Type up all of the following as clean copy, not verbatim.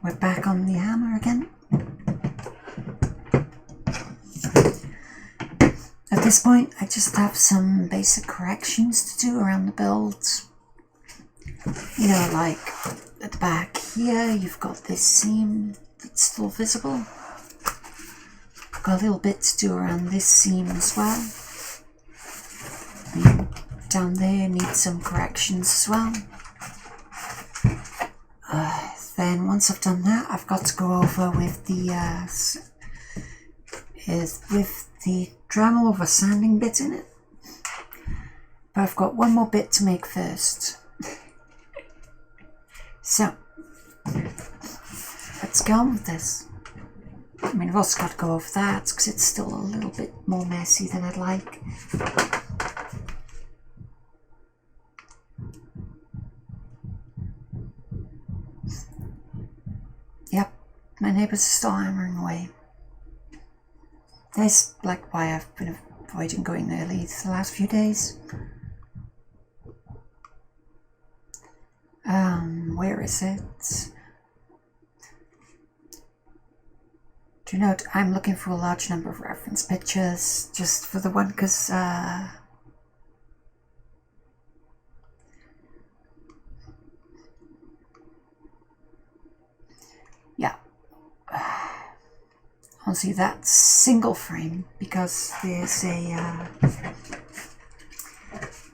we're back on the hammer again. At this point, I just have some basic corrections to do around the build. You know, like at the back here, you've got this seam that's still visible. I've got a little bit to do around this seam as well. Down there needs some corrections as well. Then once I've done that, I've got to go over with the Dremel with a sanding bit in it. But I've got one more bit to make first. So let's go on with this. I mean, I've also got to go over that because it's still a little bit more messy than I'd like. Yep, my neighbours are still hammering away. That's like why I've been avoiding going early the last few days. Where is it? Do note, I'm looking for a large number of reference pictures just for the one, because yeah, honestly, that's single frame because there's a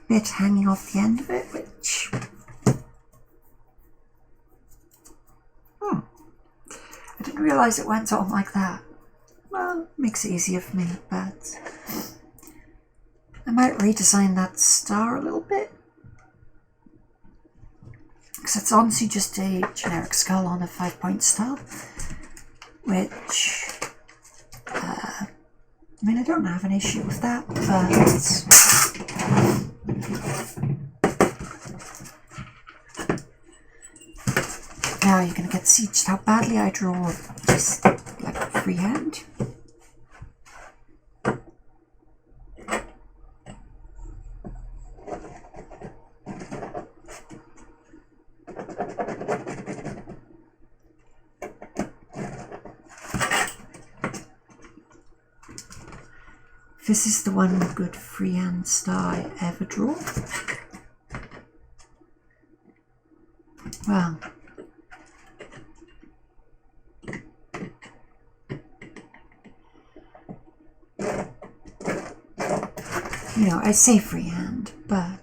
bit hanging off the end of it, which I didn't realise it went on like that. Well, makes it easier for me, but I might redesign that star a little bit. Because it's honestly just a generic skull on a 5-point star. Which, I mean, I don't have an issue with that, but now you're going to get to see just how badly I draw just like freehand. This is the one good freehand star I ever draw. Well, you know, I say freehand, but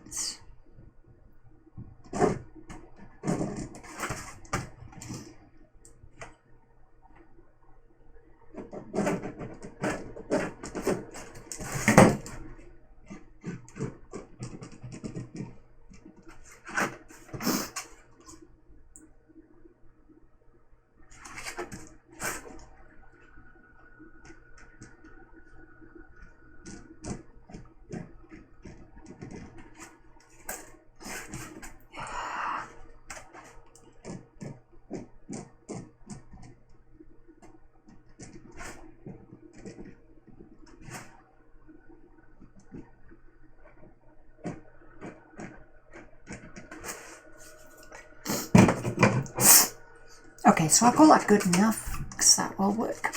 okay, so I'll call that good enough, because that will work.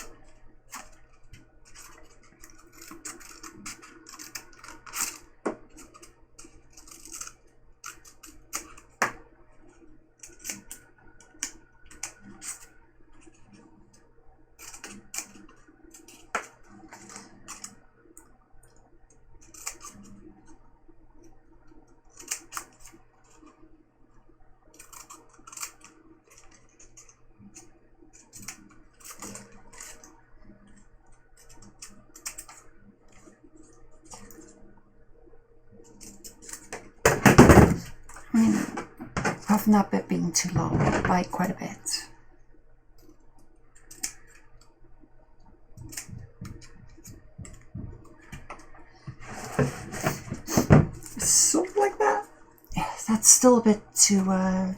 Apart from that bit being too long by quite a bit. Sort of like that. That's still a bit too, well,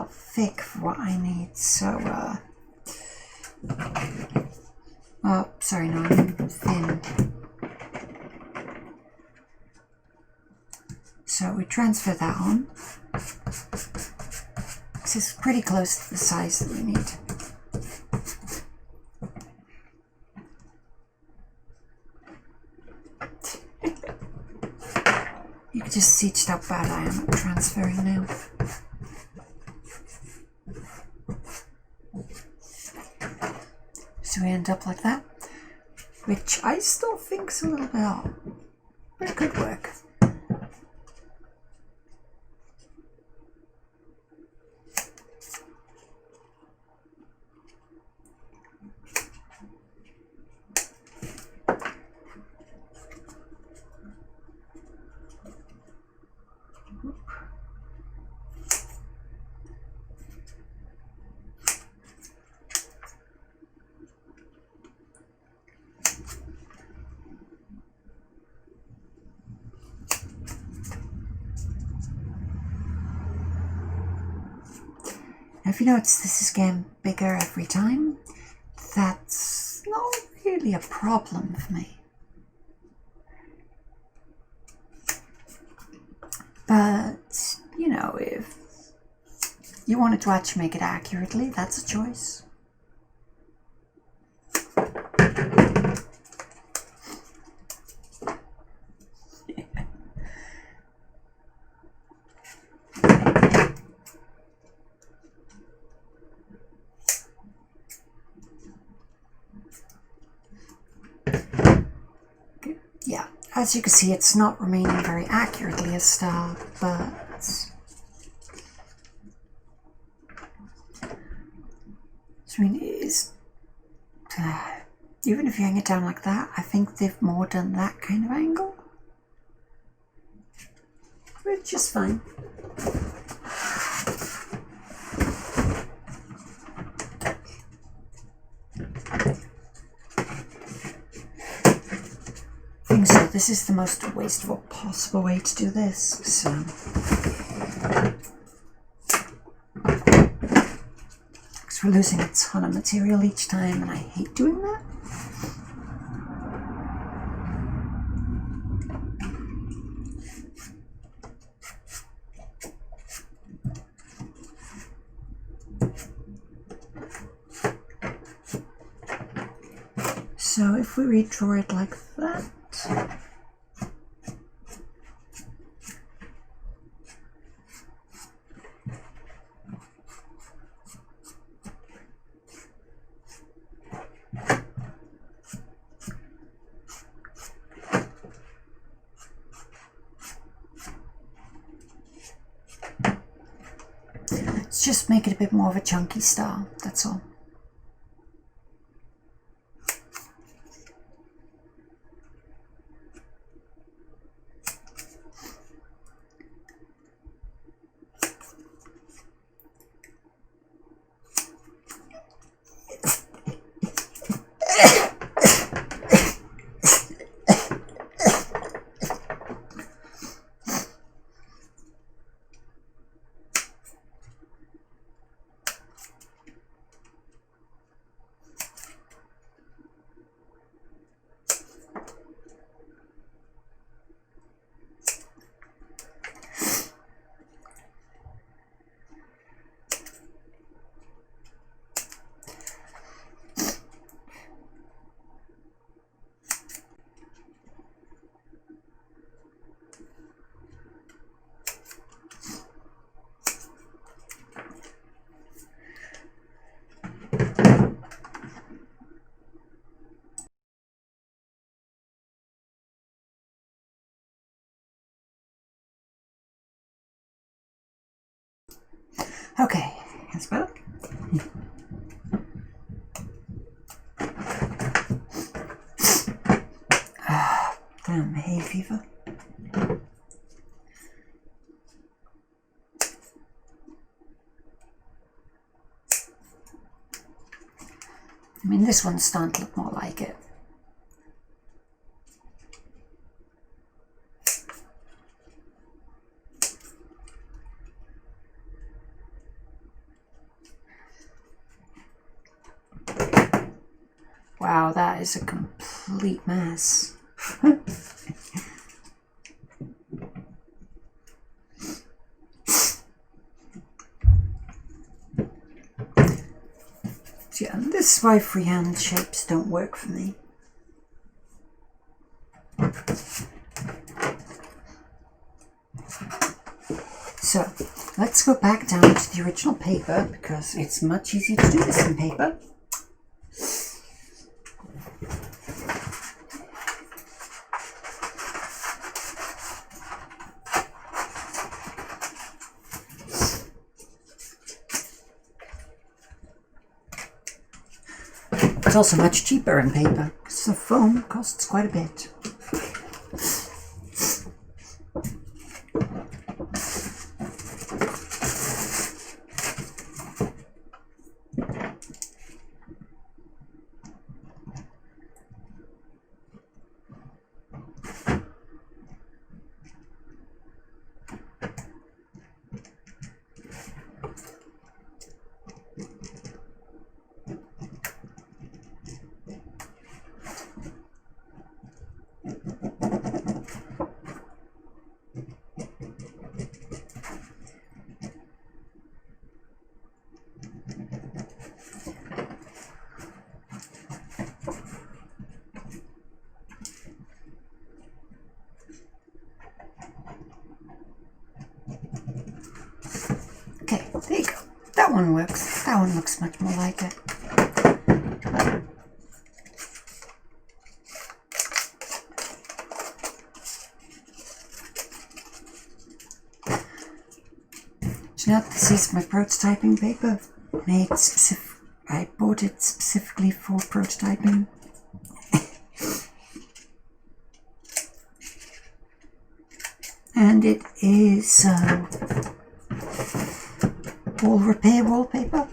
thick for what I need, so, oh, sorry, no, I mean thin. So we transfer that on. This is pretty close to the size that we need. You can just see just how bad I am at transferring now. So we end up like that, which I still think's a little bit off, but it could work. Now, if you notice this is getting bigger every time, that's not really a problem for me. But, you know, if you wanted to actually make it accurately, that's a choice. Yeah, as you can see, it's not remaining very accurately a star, but I mean, it is, even if you hang it down like that, I think they've more done that kind of angle, which is fine. So this is the most wasteful possible way to do this, so because we're losing a ton of material each time and I hate doing that. So if we redraw it like that, let's just make it a bit more of a chunky star, that's all. Okay, that's better. Damn, hay fever. I mean, this one's starting to look more like it. Wow, that is a complete mess. So yeah, and this is why freehand shapes don't work for me. So let's go back down to the original paper because it's much easier to do this in paper. It's also much cheaper in paper because the foam costs quite a bit. Okay, there you go. That one works. That one looks much more like it. So now this is my prototyping paper. I bought it specifically for prototyping. And it is wall repair wallpaper.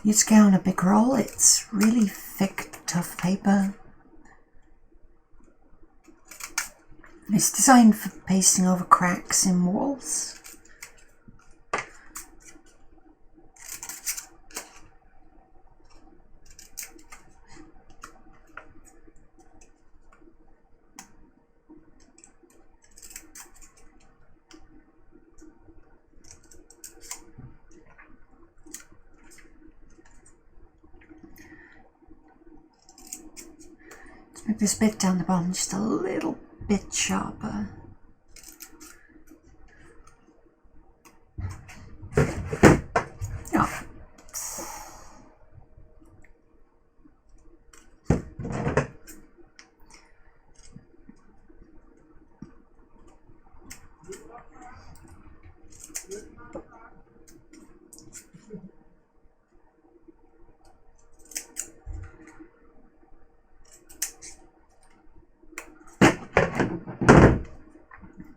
You just get on a big roll. It's really thick, tough paper. It's designed for pasting over cracks in walls. Let's make this bit down the bottom just a little bit sharper. Oh.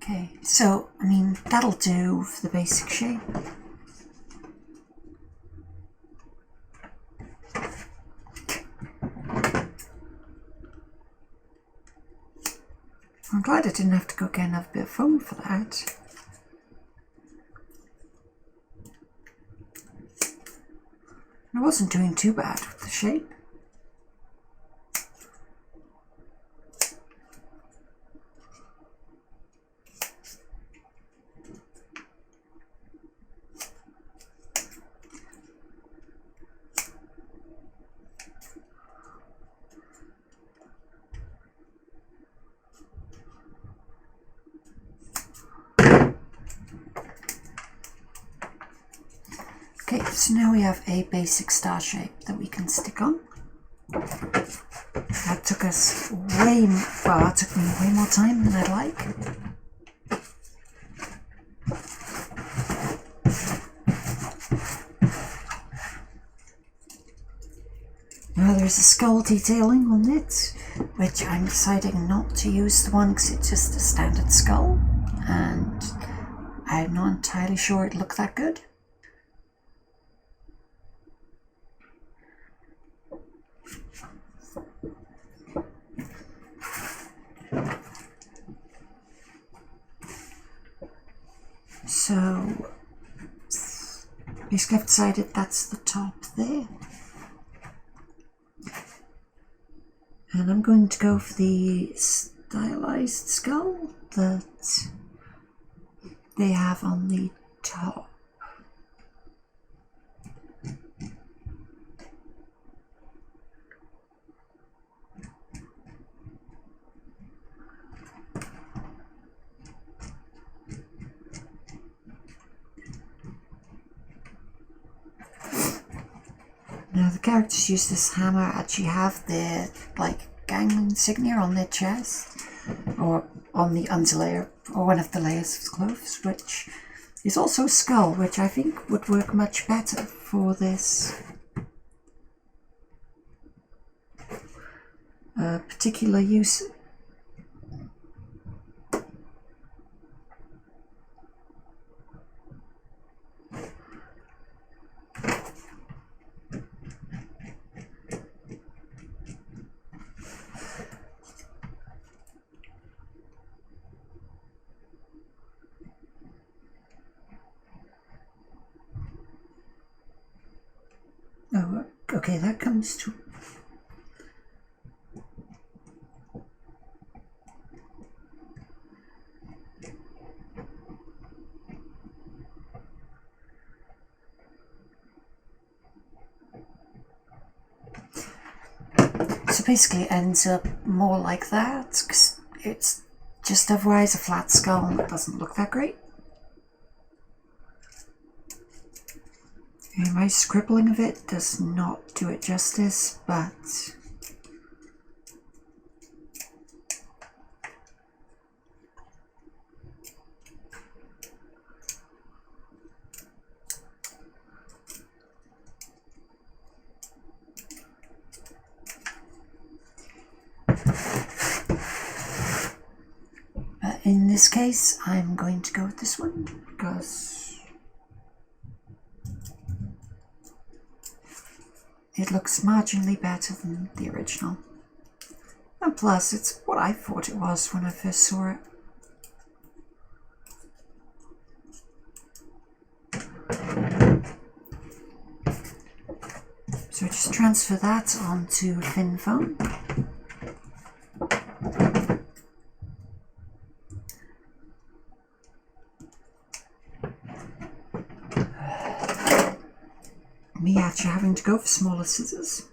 Okay, so, I mean, that'll do for the basic shape. I'm glad I didn't have to go get another bit of foam for that. I wasn't doing too bad with the shape. Okay, so now we have a basic star shape that we can stick on. That took us that took me way more time than I'd like. Now there's a skull detailing on it, which I'm deciding not to use the one because it's just a standard skull, and I'm not entirely sure it looked that good. So basically I've decided that's the top there. And I'm going to go for the stylized skull that they have on the top. Now the characters use this hammer actually have their like gang insignia on their chest or on the underlayer or one of the layers of clothes, which is also a skull, which I think would work much better for this particular use. Oh, okay, that comes to... So basically it ends up more like that, because it's just otherwise a flat skull and it doesn't look that great. And my scribbling of it does not do it justice, but in this case I'm going to go with this one because it looks marginally better than the original. And plus, it's what I thought it was when I first saw it. So just transfer that onto thin foam. Me actually having to go for smaller scissors.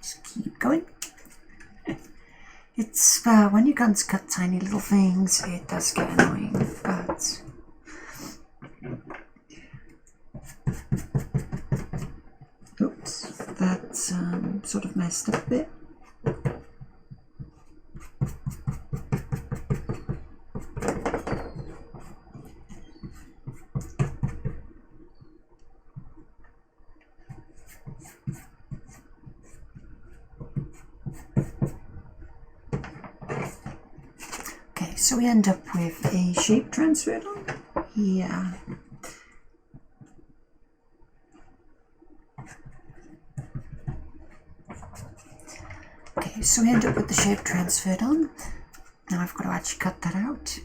Just keep going. It's when you can't cut tiny little things, it does get annoying, but oops, that's sort of messed up a bit. Okay, so we end up with a shape transfer on here. Okay, so we end up with the shape transferred on. Now I've got to actually cut that out.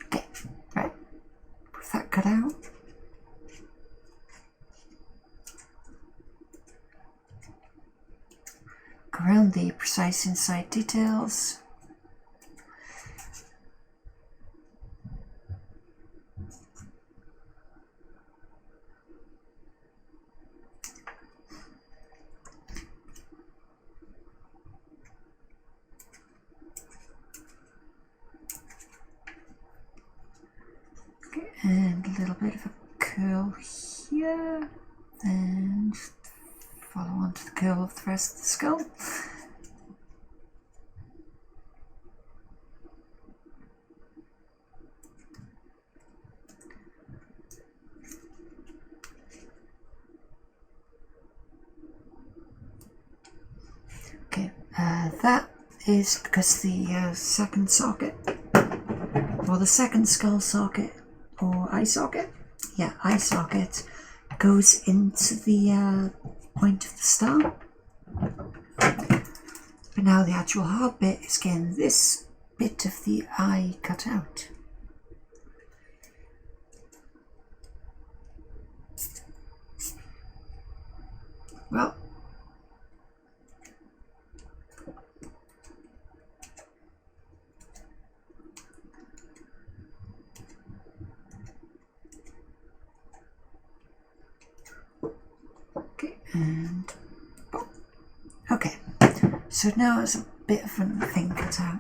Okay, right, with that cut out. Go around the precise inside details. And a little bit of a curl here and follow on to the curl of the rest of the skull. Okay, that is because the second socket, or the second skull socket, or eye socket, yeah, eye socket, goes into the point of the star. But now the actual hard bit is getting this bit of the eye cut out. Well, okay, and boom. Okay, so now there's a bit of a thing cut out.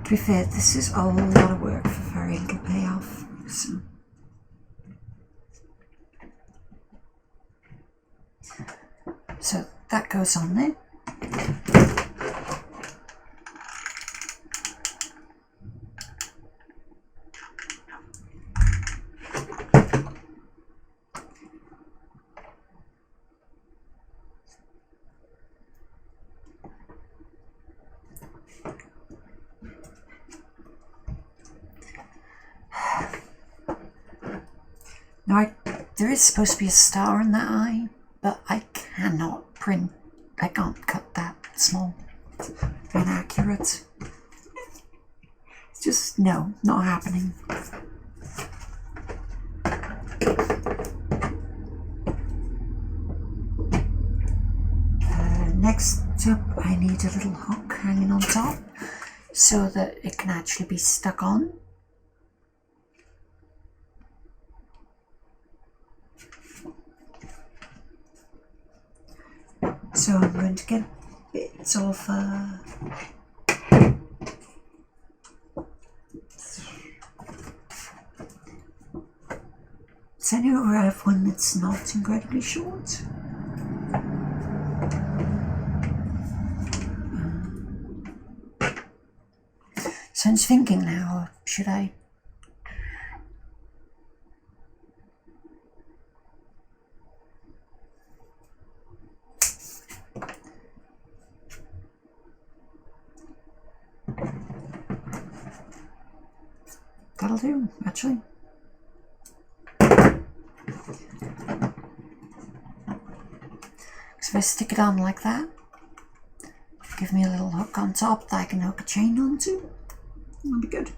To be fair, this is a lot of work for very little payoff. So that goes on there. Now, there is supposed to be a star in that eye, but I cannot I can't cut that small. Inaccurate. It's just, no, not happening. Next up, I need a little hook hanging on top so that it can actually be stuck on. So I'm going to get bits of so anywhere I have one that's not incredibly short. So I'm just thinking now, should I that'll do, actually. So if I stick it on like that, give me a little hook on top that I can hook a chain onto, that'll be good.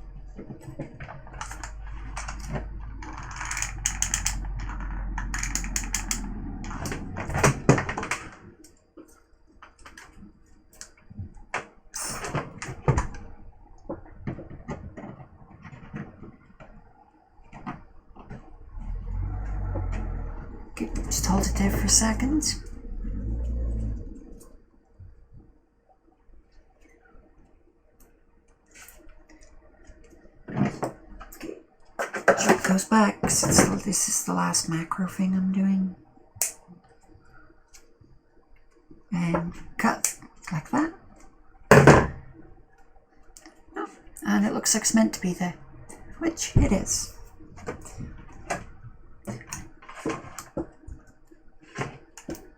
Okay, just hold it there for a second. Okay, check those back, because this is the last macro thing I'm doing. And cut like that. Oh, and it looks like it's meant to be there, which it is.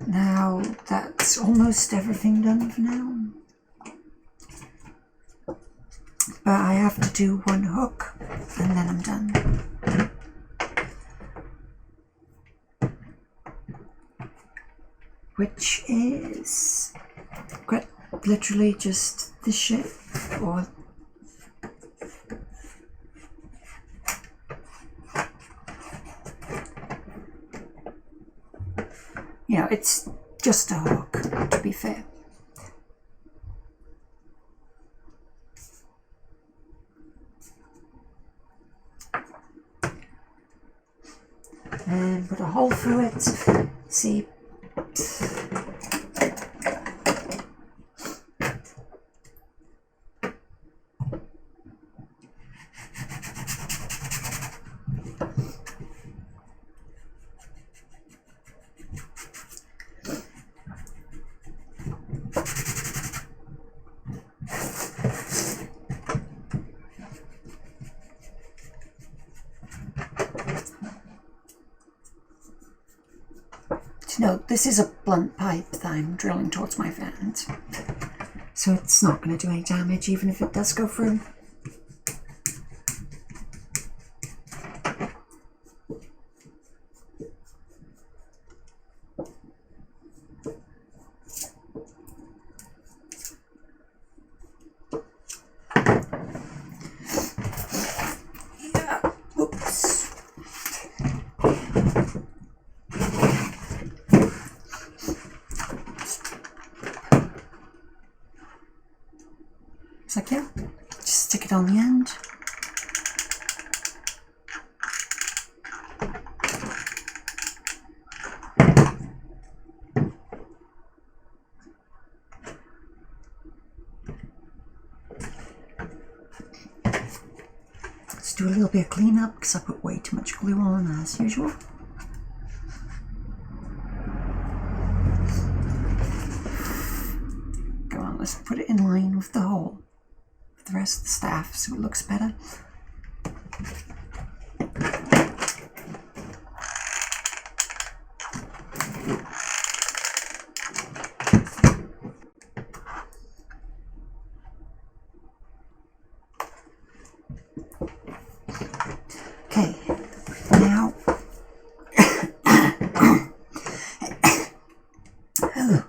Now that's almost everything done for now. But I have to do one hook and then I'm done. Which is literally just this shape, or you know, it's just a hook, to be fair. And put a hole through it. See, No, this is a blunt pipe that I'm drilling towards my vent. So it's not going to do any damage even if it does go through. Yeah, oops. It's like, yeah, just stick it on the end. Let's do a little bit of cleanup because I put way too much glue on as usual. Go on, let's put it in line with the hole. The rest of the staff so it looks better. Okay, now oh,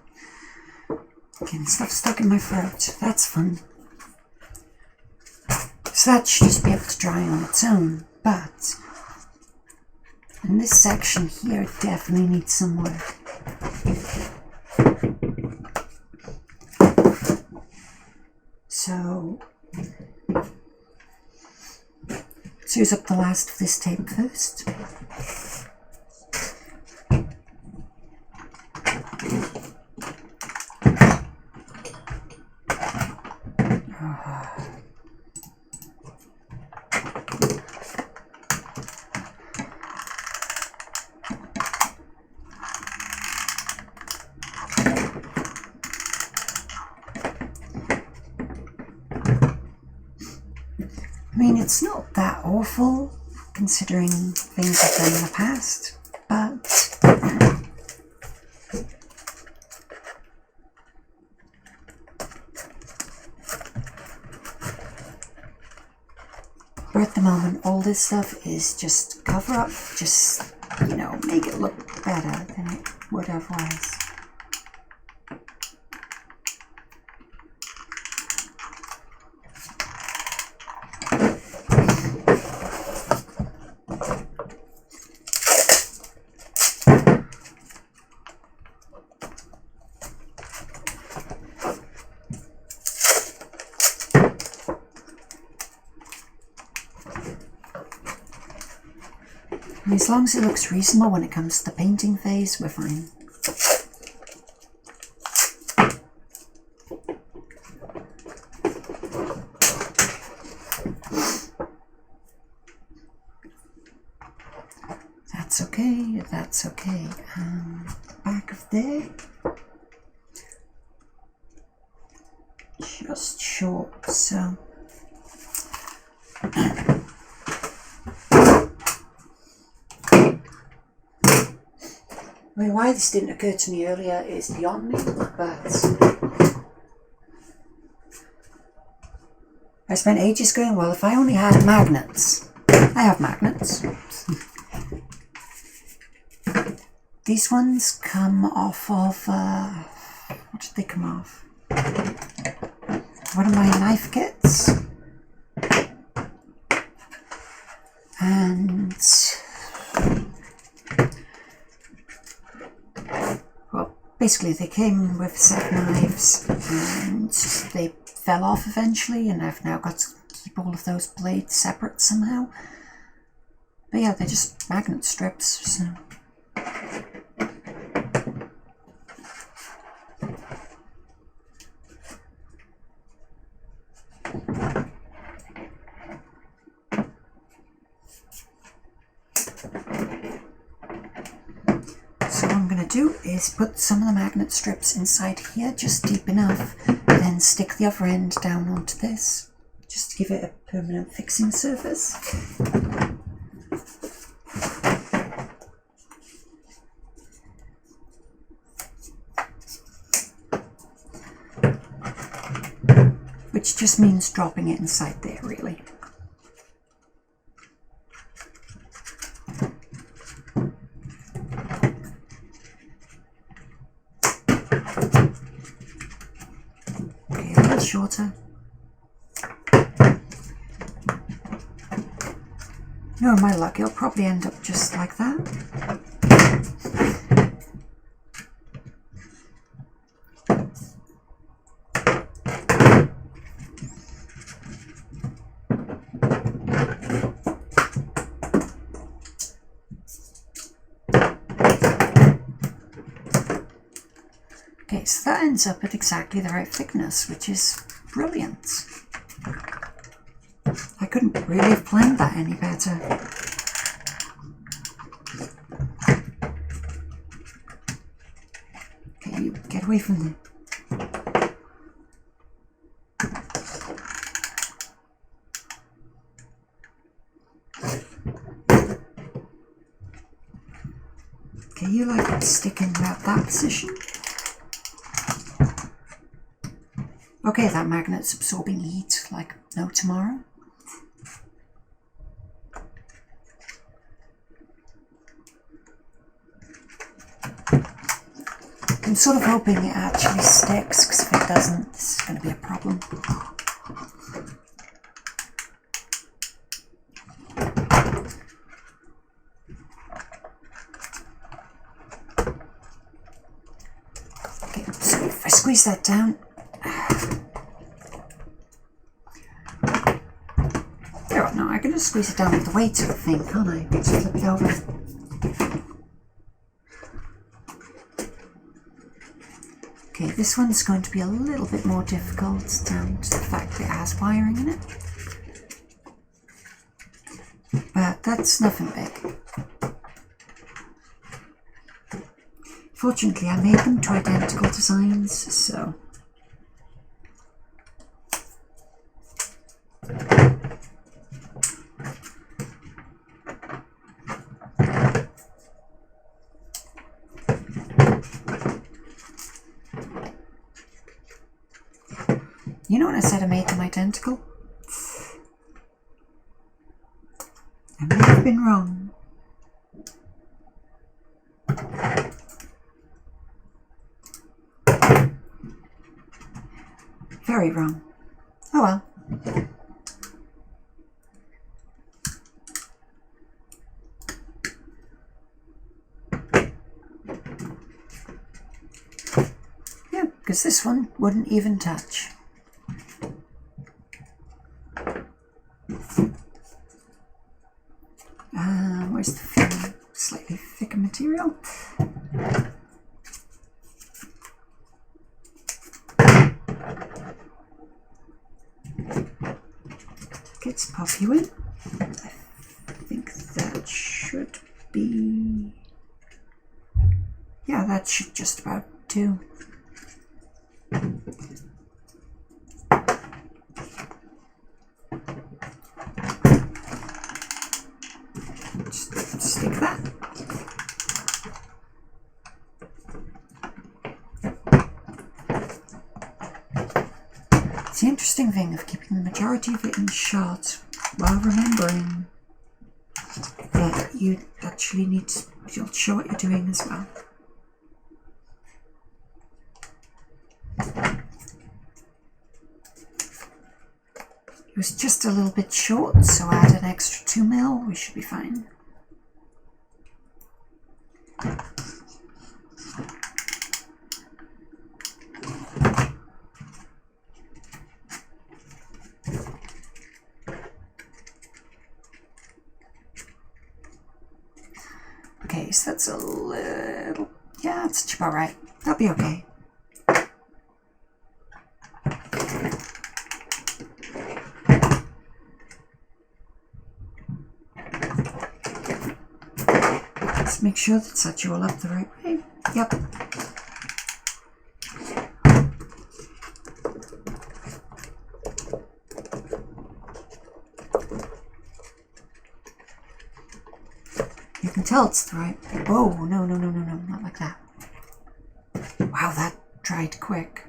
getting stuff stuck in my throat. That's fun. So that should just be able to dry on its own, but in this section here it definitely needs some work. So let's use up the last of this tape first. I mean, it's not that awful considering things I've done in the past, but at the moment all this stuff is just cover up, just, you know, make it look better than it would otherwise. And as long as it looks reasonable when it comes to the painting phase, we're fine. That's okay, that's okay. Back of there. Just short, so. I mean, why this didn't occur to me earlier is beyond me, but I spent ages going, well, if I only had magnets. I have magnets. These ones come off of, what did they come off? One of my knife kits. And basically, they came with a set of knives and they fell off eventually, and I've now got to keep all of those blades separate somehow. But yeah, they're just magnet strips, so. Do is put some of the magnet strips inside here just deep enough, then stick the other end down onto this just to give it a permanent fixing surface. which just means dropping it inside there, really. Okay, a little shorter. No, my luck, it'll probably end up just like that. Okay, so that ends up at exactly the right thickness, which is brilliant. I couldn't really have planned that any better. Okay, you get away from there. Okay, you like sticking at that position. Okay, that magnet's absorbing heat like no tomorrow. I'm sort of hoping it actually sticks, because if it doesn't, this is going to be a problem. Okay, so if I squeeze that down, no, I can just squeeze it down with the weight of the thing, can't I? Just flip it over. Okay, this one's going to be a little bit more difficult down to the fact that it has wiring in it. But that's nothing big. Fortunately, I made them to identical designs, so... You know when I said I made them identical? I may have been wrong. Very wrong. Oh well. Yeah, because this one wouldn't even touch. Where's the thin, slightly thicker material? Let's pop you in. I think that should be... Yeah, that should just about do. Just stick that. It's the interesting thing of keeping the majority of it in shot while remembering that you actually need to show what you're doing as well. It was just a little bit short, so add an extra 2 mil, we should be fine. Okay, so that's a little... Yeah, that's about right. That'll be okay. Let's make sure that's set you all up the right way. Yep. You can tell it's the right... Whoa, no, not like that. Wow, that dried quick.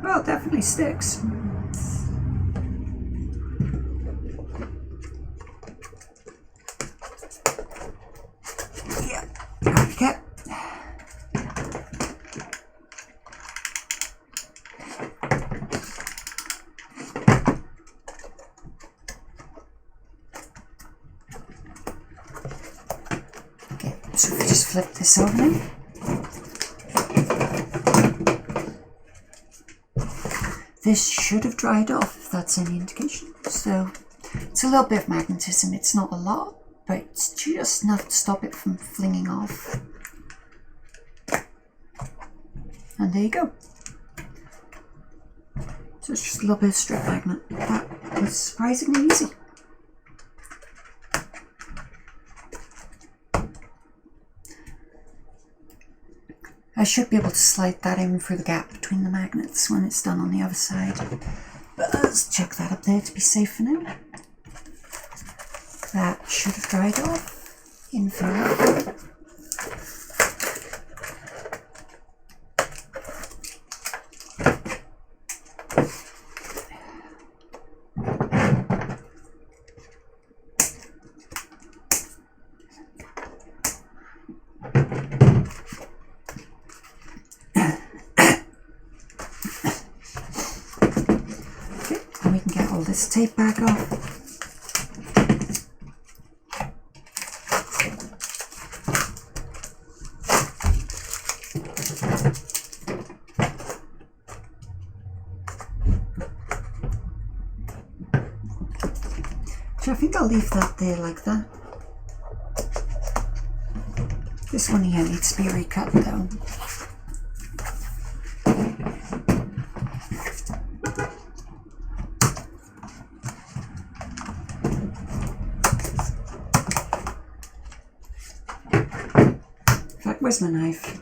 Well, it definitely sticks. Yeah, okay. Okay, so if we just flip this over. This should have dried off, if that's any indication. So it's a little bit of magnetism. It's not a lot, but it's just enough to stop it from flinging off. And there you go. So it's just a little bit of strip magnet. That was surprisingly easy. I should be able to slide that in through the gap between the magnets when it's done on the other side. But let's chuck that up there to be safe for now. That should have dried off in theory. This tape back off. So I think I'll leave that there like that. This one here needs to be recut though. Where's my knife?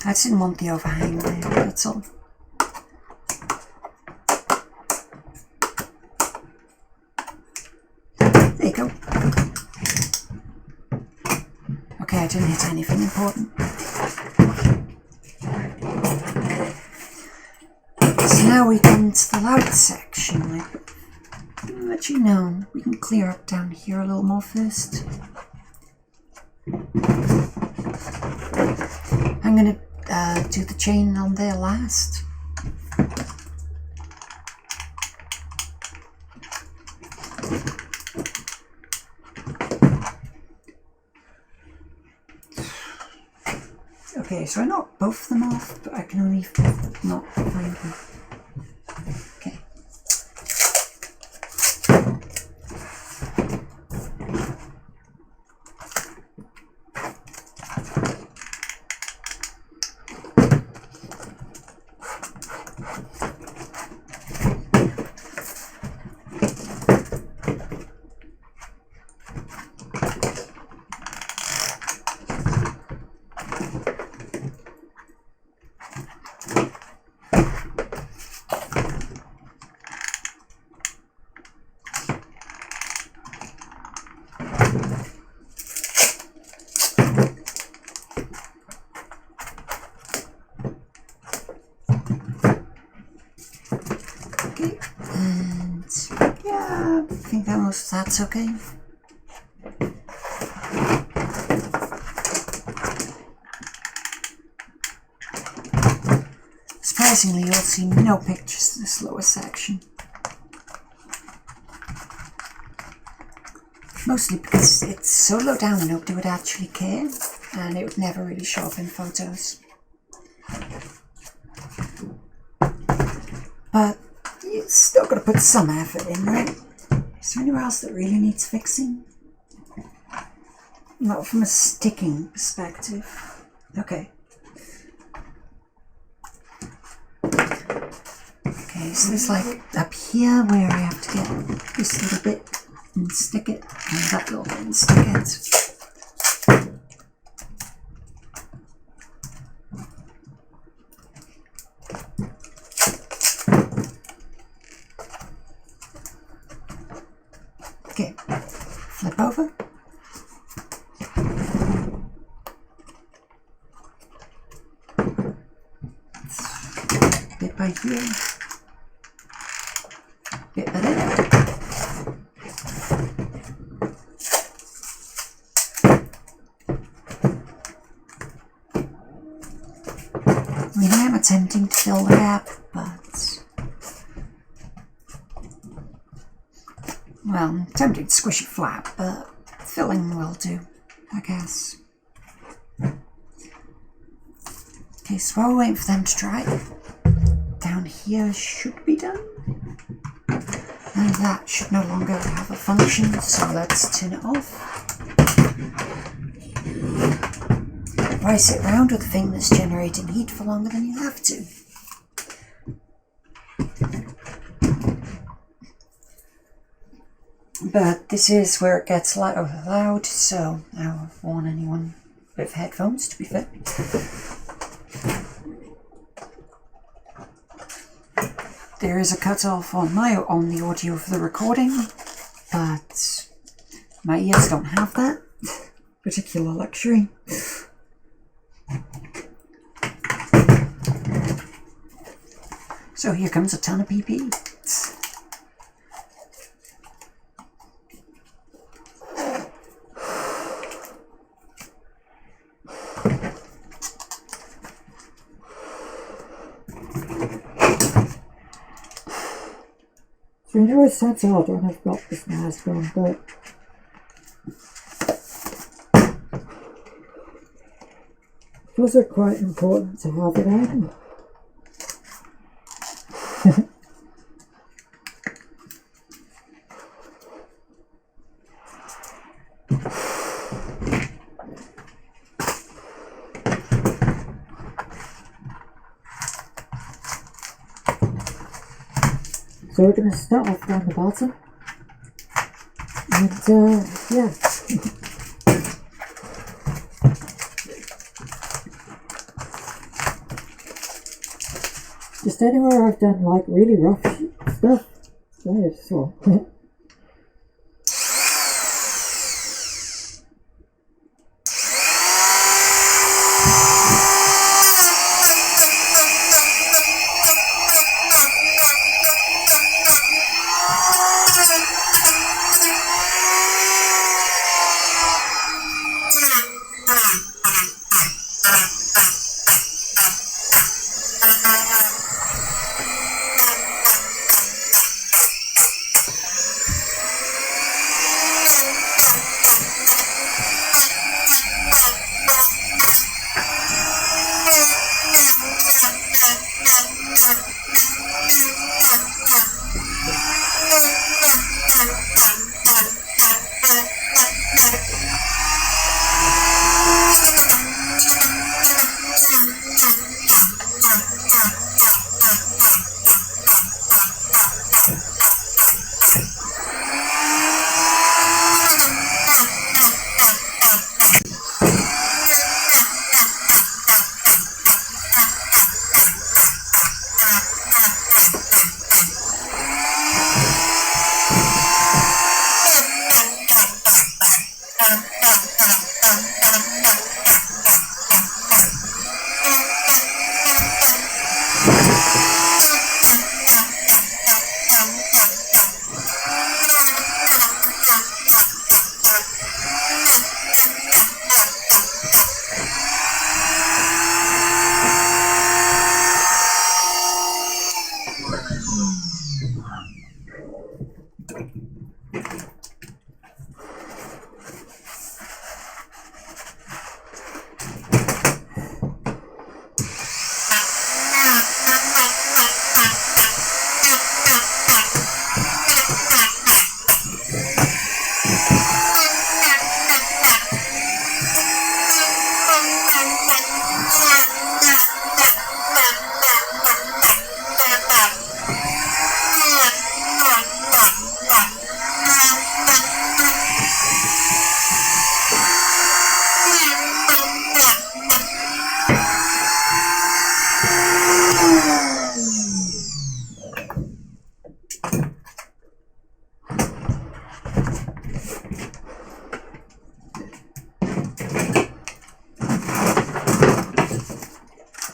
I just didn't want the overhang there, that's all. There you go. Okay, I didn't hit anything important. So now we come to the loud section. Let you know, we can clear up down here a little more first. I'm going to do the chain on there last. Okay, so I knocked both of them off, but I can only not find them. Okay. That's okay. Surprisingly, you'll see no pictures of this lower section. Mostly because it's so low down that nobody would actually care, and it would never really show up in photos. but you still got to put some effort in, right? Is there anywhere else that really needs fixing? Not from a sticking perspective. Okay. Okay, so there's like up here where I have to get this little bit and stick it, and that little bit and stick it. Okay, flip over. Bit by here. Bit by there. I mean, I am attempting to fill the gap, but... well, I'm attempting to squish it flat, but filling will do, I guess. Okay, so while we're waiting for them to dry, down here should be done. And that should no longer have a function, so let's turn it off. Why sit around with a thing that's generating heat for longer than you have to? But this is where it gets loud, so I'll warn anyone with headphones, to be fair. There is a cutoff on the audio for the recording, but my ears don't have that particular luxury. So here comes a ton of PP. So I know it's sense odd when I've got this mask on, but those are quite important to have it on. So we're going to start off down the bottom, and yeah. Just anywhere I've done like really rough stuff, so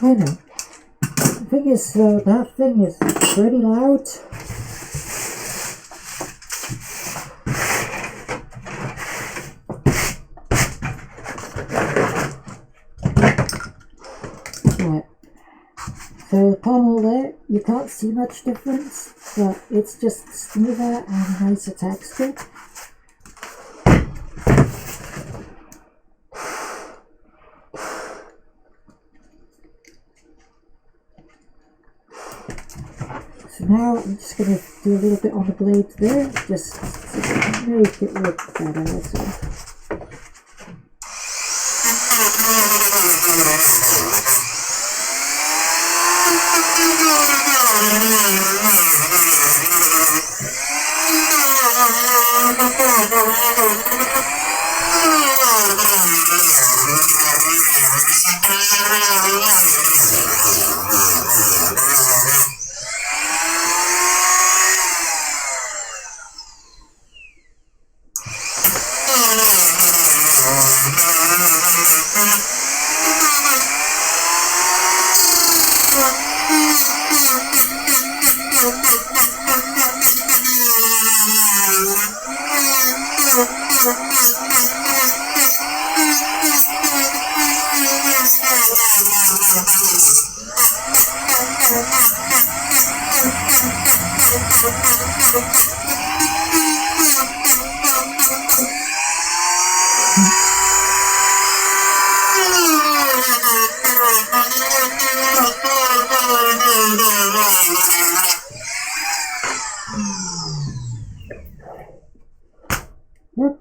I know. The thing is, that thing is pretty loud. Right. So the panel there, you can't see much difference, but it's just smoother and nicer texture. So now I'm just going to do a little bit on the blade there, just to make it look better as well. Yep.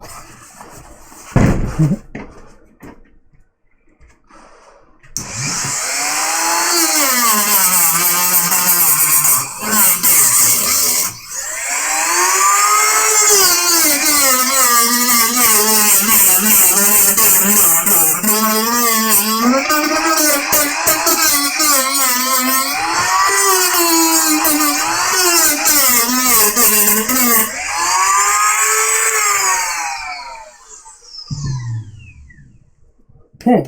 Okay,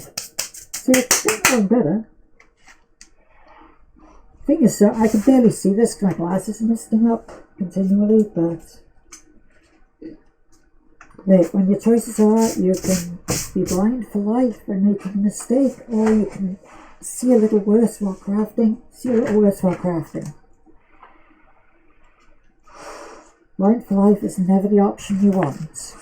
so it's going better. Thing is, I can barely see this because my glasses are misting up continually, but wait, when your choices are, you can be blind for life by making a mistake, or you can see a little worse while crafting. Blind for life is never the option you want.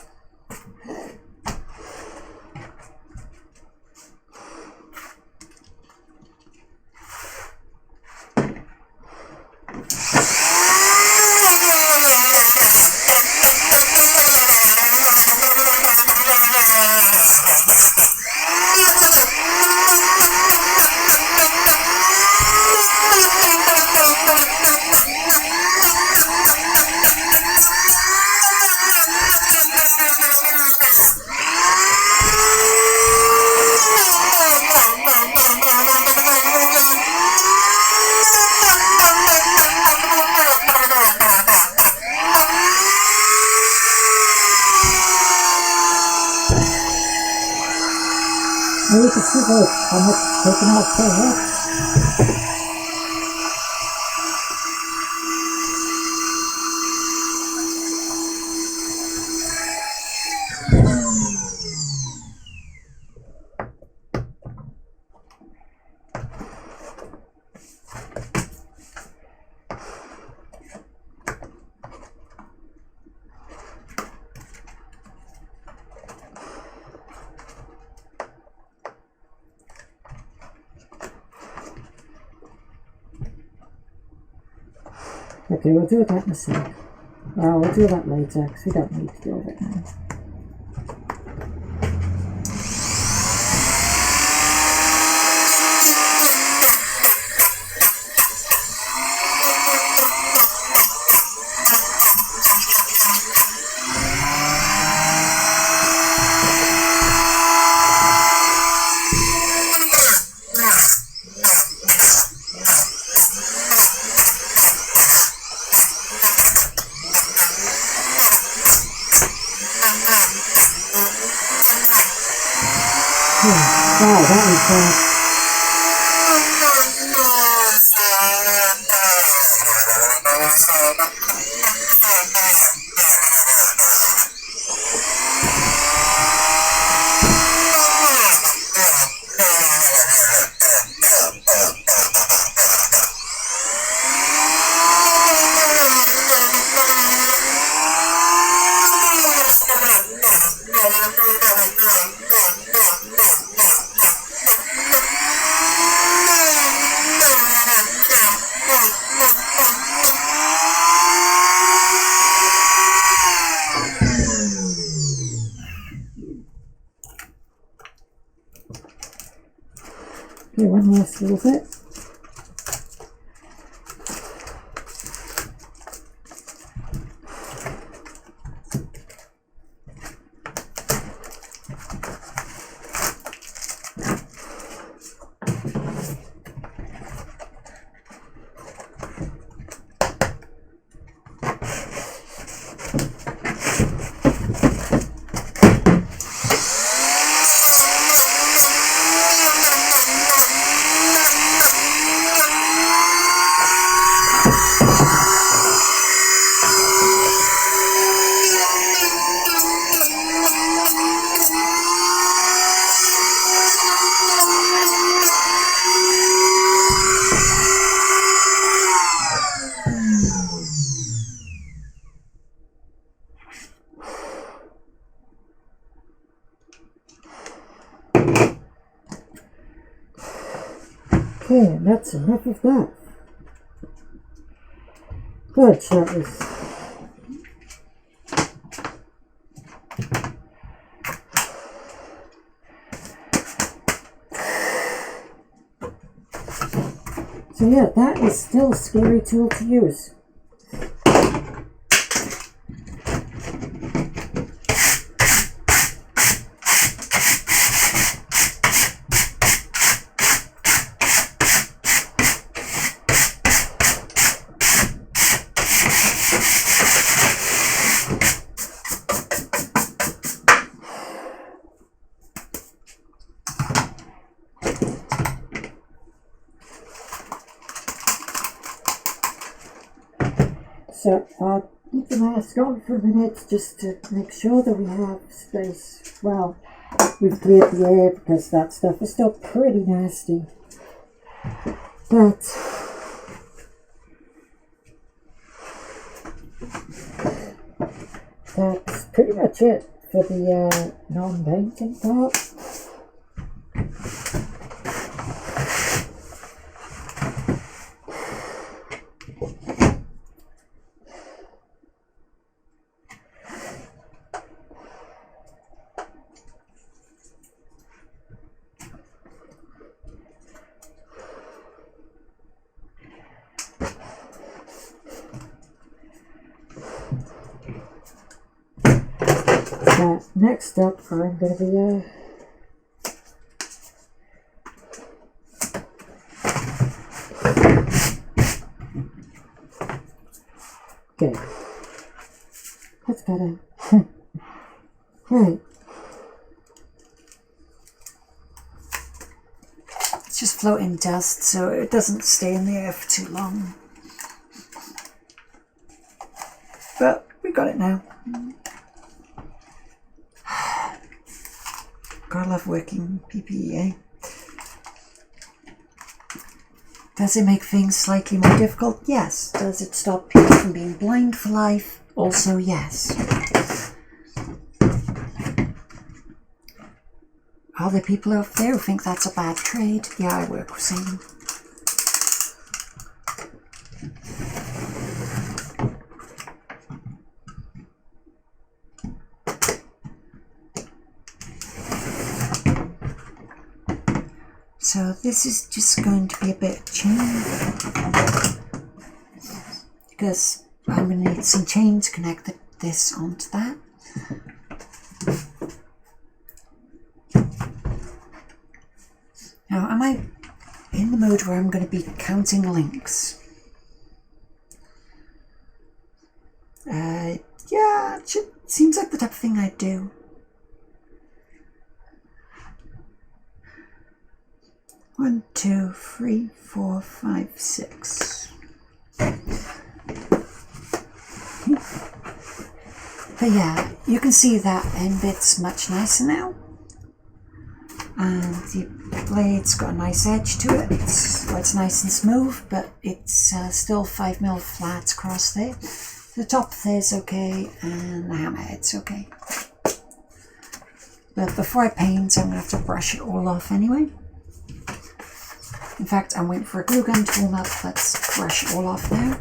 Now you can see how much it's taken off so much. Okay, we'll do that in a sec. We'll do that later, because we don't need to do it now. Wow, that was Okay, one last little bit. Okay, and that's enough of that. Good, that was... So yeah, that is still a scary tool to use. So I'll keep the mask on for a minute just to make sure that we have space. Well, we've cleared the air because that stuff is still pretty nasty. But that's pretty much it for the non-painting part. Next up, I'm going to be okay. That's better. Right. It's just floating dust, so it doesn't stay in the air for too long. But we got it now. Gotta love working PPE, eh? Does it make things slightly more difficult? Yes. Does it stop people from being blind for life? Also, yes. Are there people out there who think that's a bad trade? Yeah, I work with some. So this is just going to be a bit of chain because I'm going to need some chain to connect this onto that. Now, am I in the mode where I'm going to be counting links? Yeah, it seems like the type of thing I'd do. One, two, three, four, five, six. But yeah, you can see that end bit's much nicer now. And the blade's got a nice edge to it. It's nice and smooth, but it's still 5mm flat across there. The top there's okay, and the hammerhead's okay. But before I paint, I'm going to have to brush it all off anyway. In fact, I'm waiting for a glue gun to warm up. Let's brush it all off now.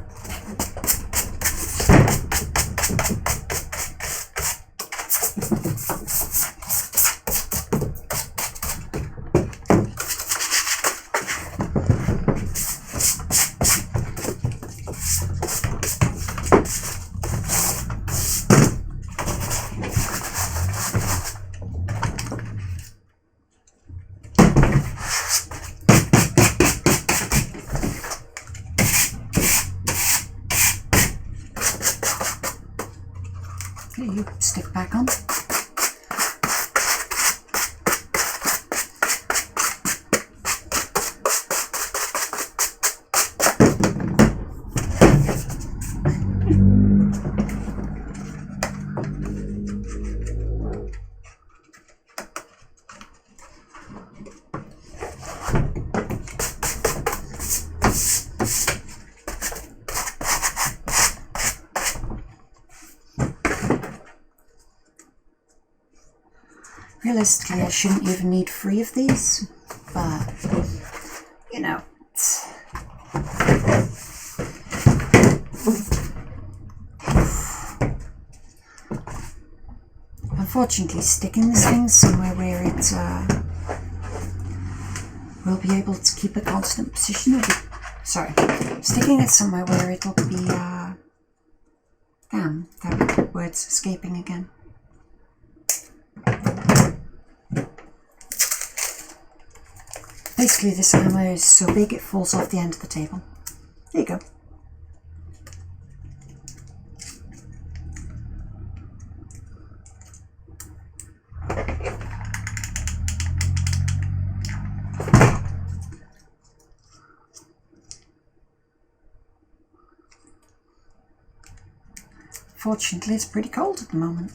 Okay, you stick back on. Realistically, I shouldn't even need 3 of these, but, you know. Unfortunately, sticking this thing somewhere where it will be able to keep a constant position will be, sorry, sticking it somewhere where it'll be, damn, that word's escaping again. Basically, this hammer is so big it falls off the end of the table. There you go. Fortunately, it's pretty cold at the moment.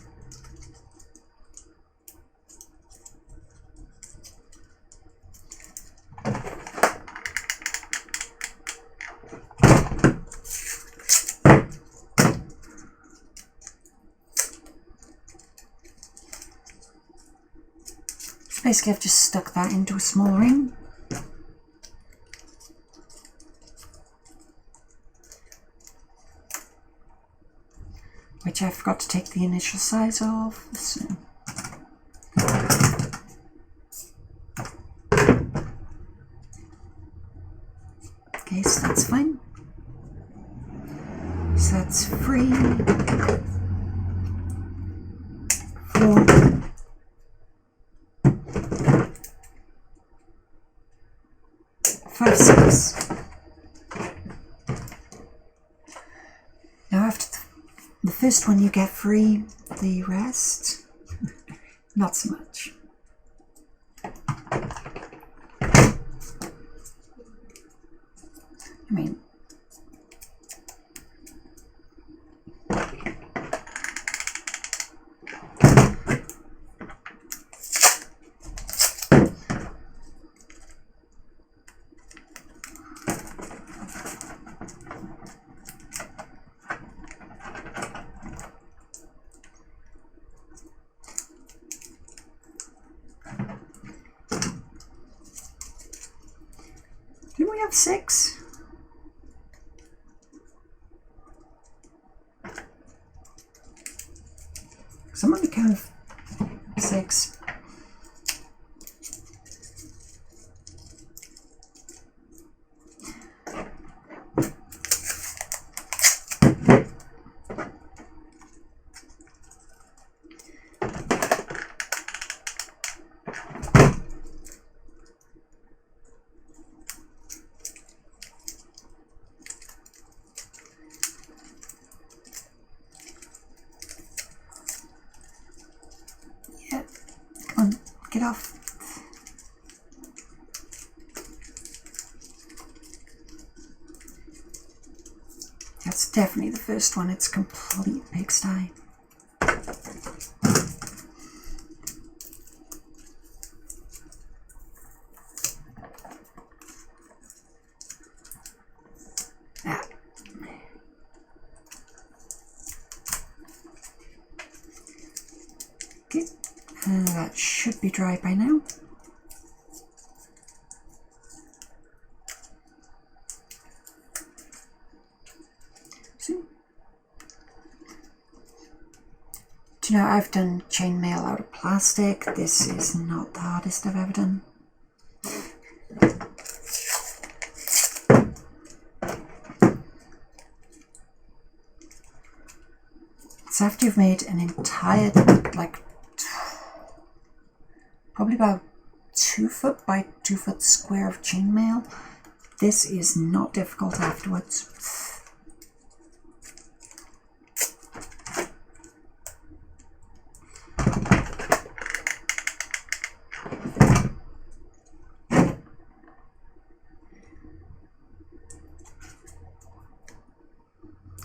Basically, I've just stuck that into a small ring. Which I forgot to take the initial size of. So. Okay, so that's fine. So that's 3, 4, 5, 6. Now after the first one you get free, the rest, not so much. I mean, didn't we have 6? Because I'm on the count of 6. Get off. That's definitely the first one. It's complete pigsty. should be dry by now. See? Do you know, I've done chainmail out of plastic. This is not the hardest I've ever done. So after you've made an entire, like, probably about 2 foot by 2 foot square of chainmail, this is not difficult afterwards.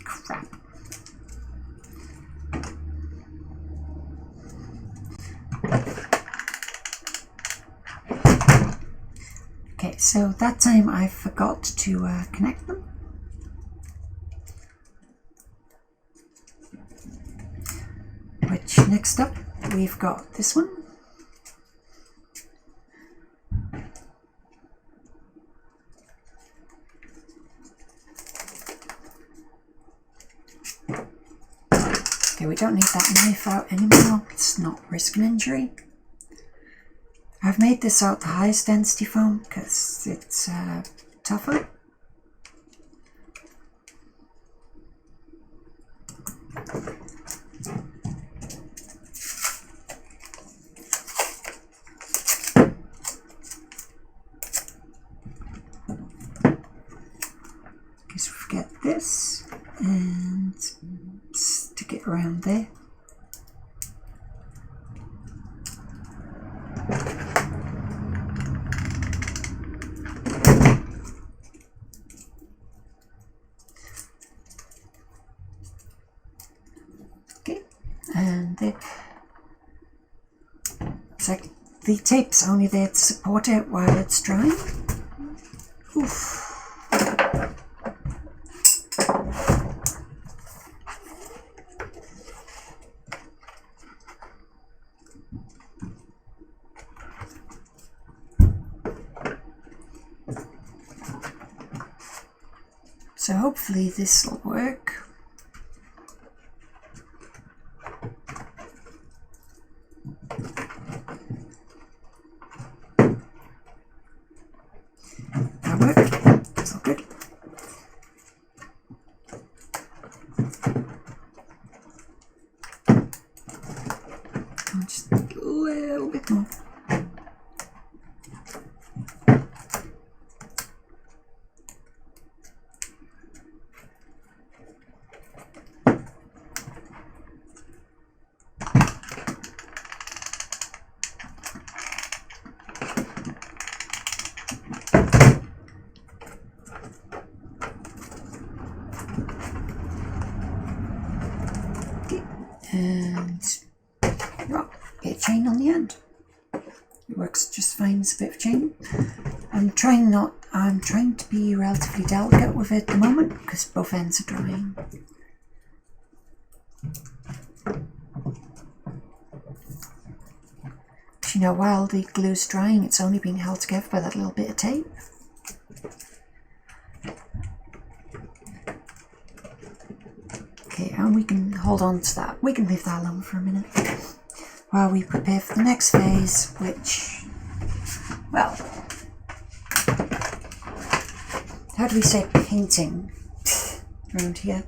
Crap. Okay, so that time I forgot to connect them. Which, next up, we've got this one. Okay, we don't need that knife out anymore. It's not risking injury. I've made this out the highest density foam because it's tougher. Guess we forget this and stick it around there. And it's like the tape's only there to support it while it's drying. Oof. So hopefully this will work. It's all good. Just a little bit more. And well, bit of chain on the end. It works just fine as a bit of chain. I'm trying to be relatively delicate with it at the moment because both ends are drying. But you know, while the glue's drying, it's only being held together by that little bit of tape. Okay, and we can hold on to that. We can leave that alone for a minute while we prepare for the next phase, which, well, how do we say painting around here?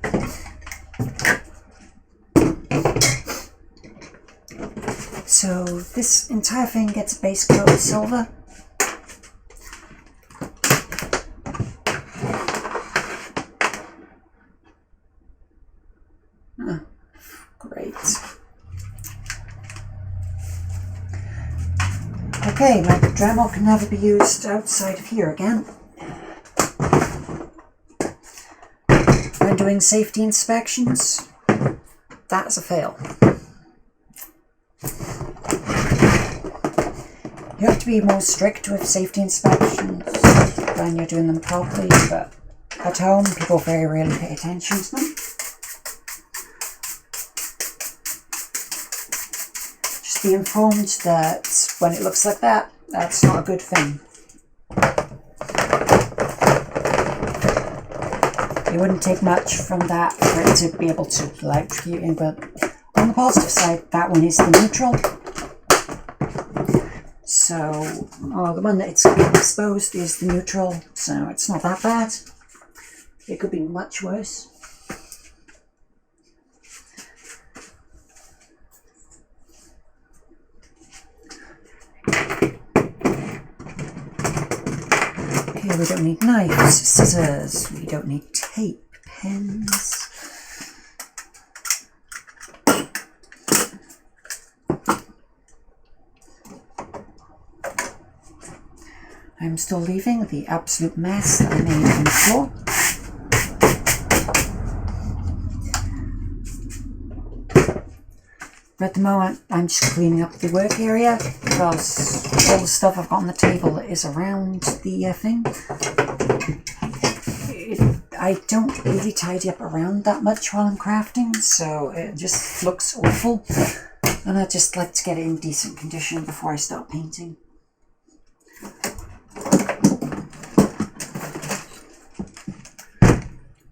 So this entire thing gets a base coat of silver. Great. Okay, my Dremel can never be used outside of here again. When doing safety inspections, that's a fail. You have to be more strict with safety inspections when you're doing them properly, but at home people very rarely pay attention to them. be informed that when it looks like that, that's not a good thing. It wouldn't take much from that for it to be able to electrocute you, but on the positive side, that one is the neutral. So, the one that's exposed is the neutral, so it's not that bad. It could be much worse. Okay, we don't need knives, scissors, we don't need tape, pens. I'm still leaving the absolute mess that I made on the floor. But at the moment, I'm just cleaning up the work area because all the stuff I've got on the table is around the thing. I don't really tidy up around that much while I'm crafting, so it just looks awful. And I just like to get it in decent condition before I start painting.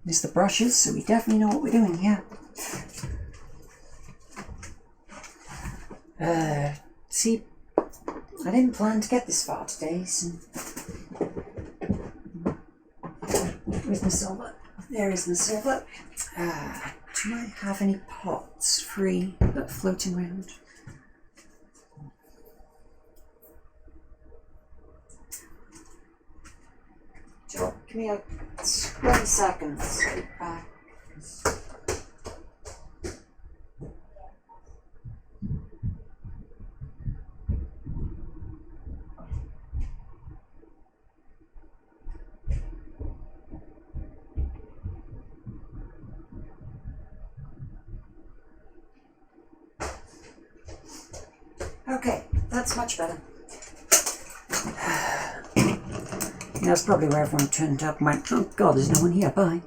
There's the brushes, so we definitely know what we're doing here. See, I didn't plan to get this far today, so... Where's my silver? There is my silver. Do I have any pots free that floating around? Joe, give me 20 seconds. I'll be back. Okay, that's much better. That's probably where everyone turned up and went, oh god, there's no one here, bye.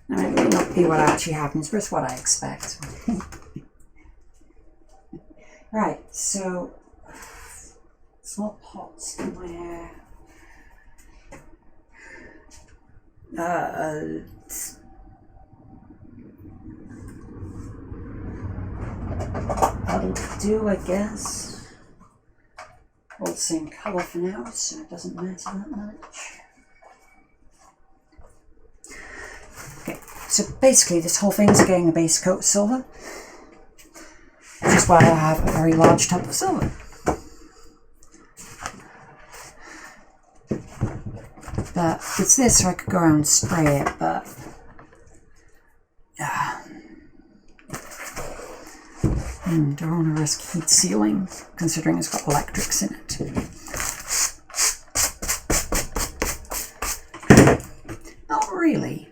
Now, it may not be what actually happens, but it's what I expect. Right, so, small pots somewhere. That'll do, I guess. All the same colour for now, so it doesn't matter that much. Okay, so basically this whole thing's getting a base coat of silver, which is why I have a very large tub of silver. But it's this, so I could go around and spray it, but... don't want to risk heat sealing, considering it's got electrics in it. Not really.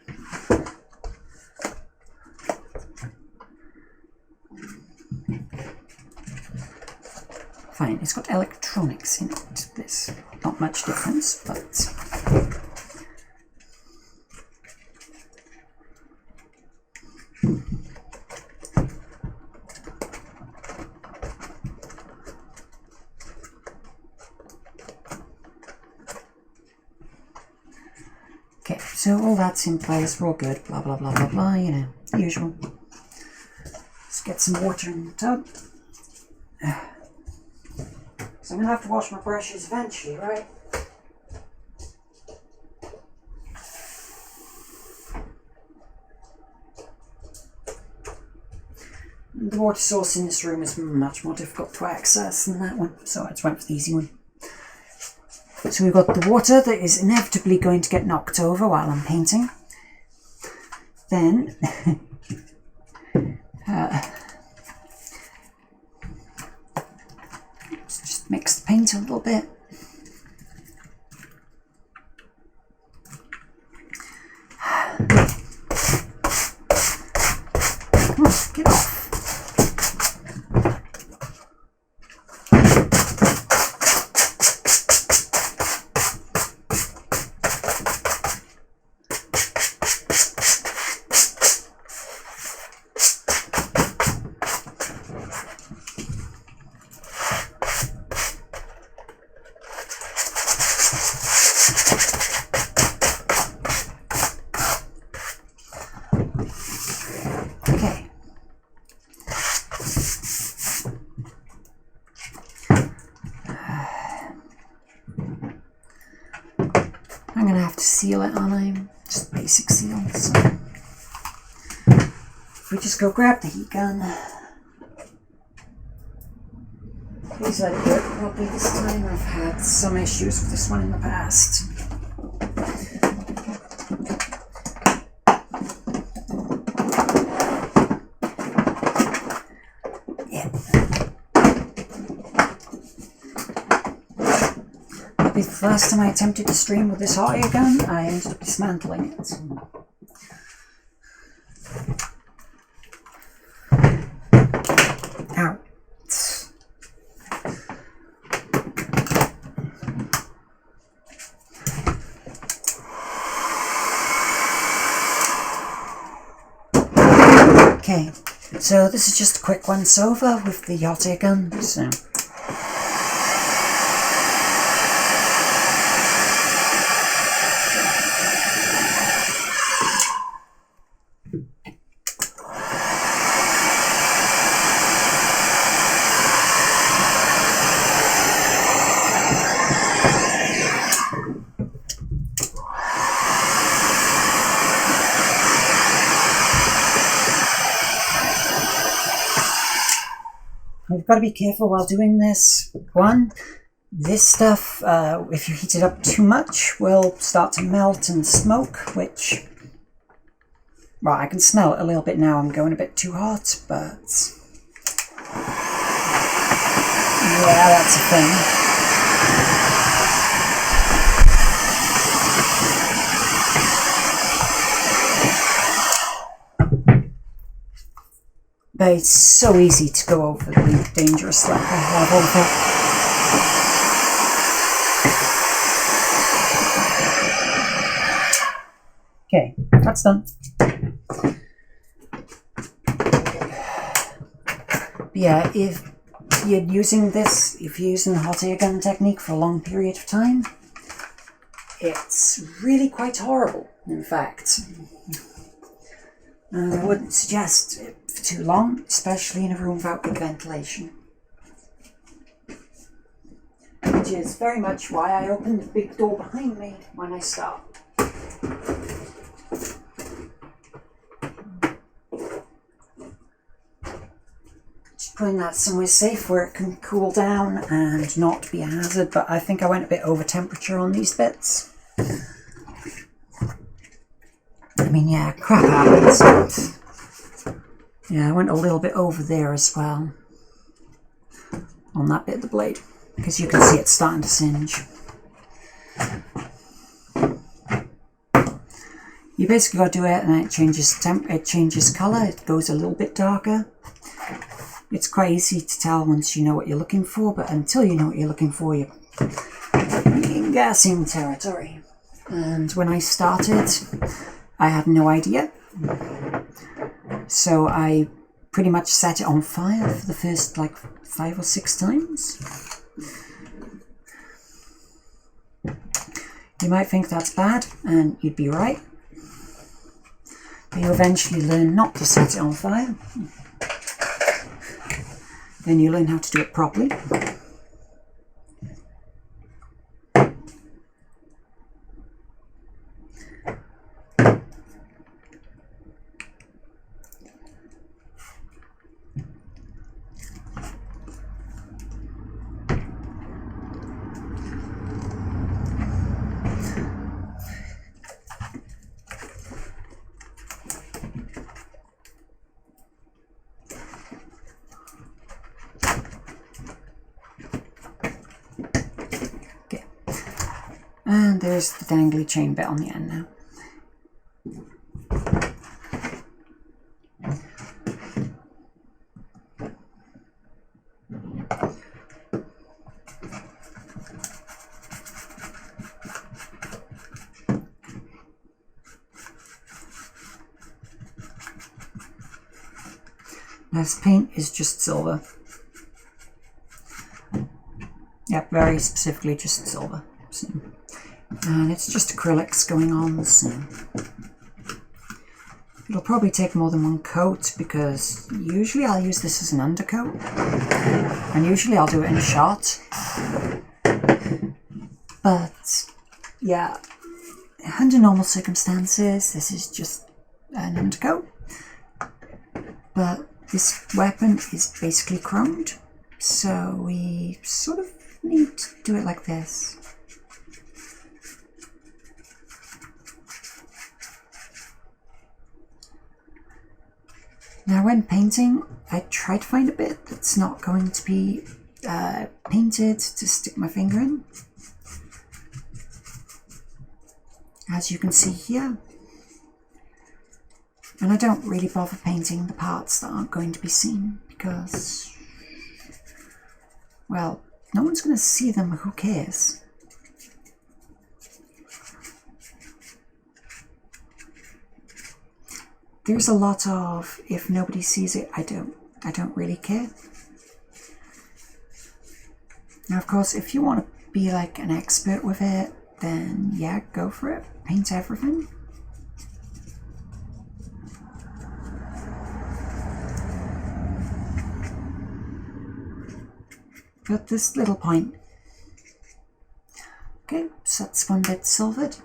Fine, it's got electronics in it. There's not much difference, but... Okay, so all that's in place, we're all good, blah blah blah blah blah, you know, the usual. Let's get some water in the tub. So I'm gonna have to wash my brushes eventually, right? The water source in this room is much more difficult to access than that one, so I just went for the easy one. So we've got the water that is inevitably going to get knocked over while I'm painting. Then, let's just mix the paint a little bit. Come on, get off. Okay. I'm gonna have to seal it, aren't I? Just basic seal. So if we just go grab the heat gun. Please let it work properly this time. I've had some issues with this one in the past. Yeah. The first time I attempted to stream with this hot air gun, I ended up dismantling it. Ow. Okay, so this is just a quick once over with the hot air gun. So. You've got to be careful while doing this. One, this stuff, if you heat it up too much, will start to melt and smoke, which, well, I can smell it a little bit now. I'm going a bit too hot, but yeah, that's a thing. But it's so easy to go over the dangerous level of it. Okay, that's done. But yeah, if you're using this, if you're using the hot air gun technique for a long period of time, it's really quite horrible, in fact. I wouldn't suggest it for too long, especially in a room without good ventilation. Which is very much why I opened the big door behind me when I start. Just putting that somewhere safe where it can cool down and not be a hazard, but I think I went a bit over temperature on these bits. I mean, yeah, crap happens, but yeah, I went a little bit over there as well on that bit of the blade, because you can see it's starting to singe. You basically got to do it and it changes colour, it goes a little bit darker. It's quite easy to tell once you know what you're looking for, but until you know what you're looking for, you're in guessing territory. And when I started, I had no idea, so I pretty much set it on fire for the first like 5 or 6 times. You might think that's bad, and you'd be right, but you eventually learn not to set it on fire. Then you learn how to do it properly. And there's the dangly chain bit on the end now. This paint is just silver. Yep, very specifically just silver. See? And it's just acrylics going on the seam. It'll probably take more than one coat because usually I'll use this as an undercoat and usually I'll do it in a shot. But yeah, under normal circumstances this is just an undercoat. But this weapon is basically chromed, so we sort of need to do it like this. Now when painting, I try to find a bit that's not going to be painted to stick my finger in. As you can see here. And I don't really bother painting the parts that aren't going to be seen because, well, no one's going to see them, who cares? There's a lot of, if nobody sees it, I don't really care. Now, of course, if you want to be like an expert with it, then yeah, go for it. Paint everything. But this little point. Okay, so that's one bit silvered.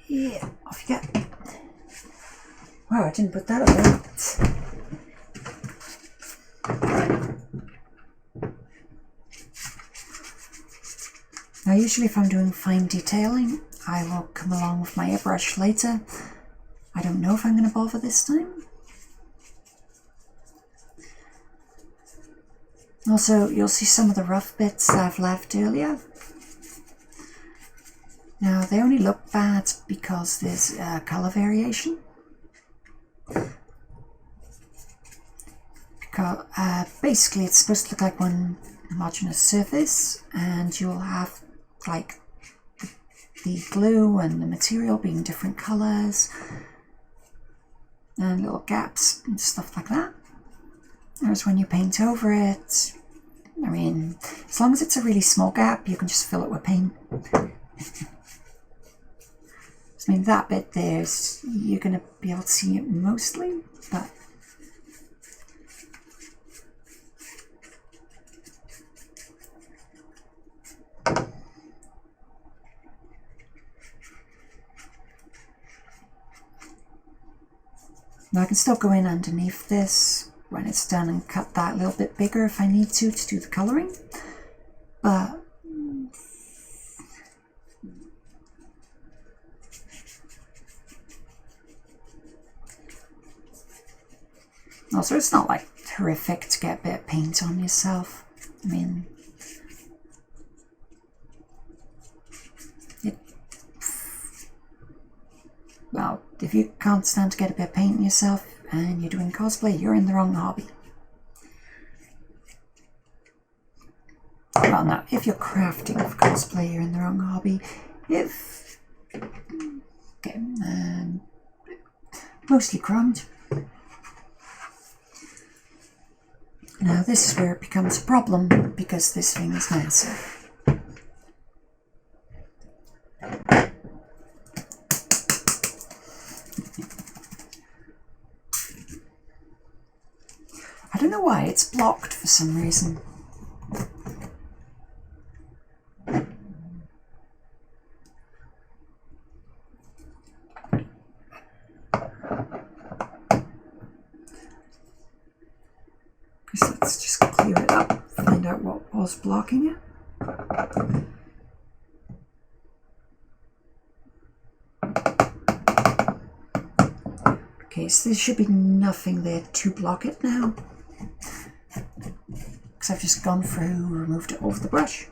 Yeah, off you go. Wow, I didn't put that away. Now usually if I'm doing fine detailing, I will come along with my airbrush later. I don't know if I'm going to bother this time. Also, you'll see some of the rough bits that I've left earlier. Now, they only look bad because there's colour variation. Because, basically, it's supposed to look like one homogeneous surface, and you'll have like the glue and the material being different colours, and little gaps and stuff like that. Whereas when you paint over it, I mean, as long as it's a really small gap, you can just fill it with paint. I mean, that bit there's, you're going to be able to see it mostly, but now I can still go in underneath this when it's done and cut that a little bit bigger if I need to do the colouring, but also it's not like horrific to get a bit of paint on yourself. I mean, well, if you can't stand to get a bit of paint on yourself and you're doing cosplay, you're in the wrong hobby. Well, no, if you're crafting for cosplay, you're in the wrong hobby. If, okay, mostly chromed. Now this is where it becomes a problem because this thing is massive. I don't know why it's blocked for some reason. Let's just clear it up, find out what was blocking it. Okay, so there should be nothing there to block it now, because I've just gone through, removed it off the brush.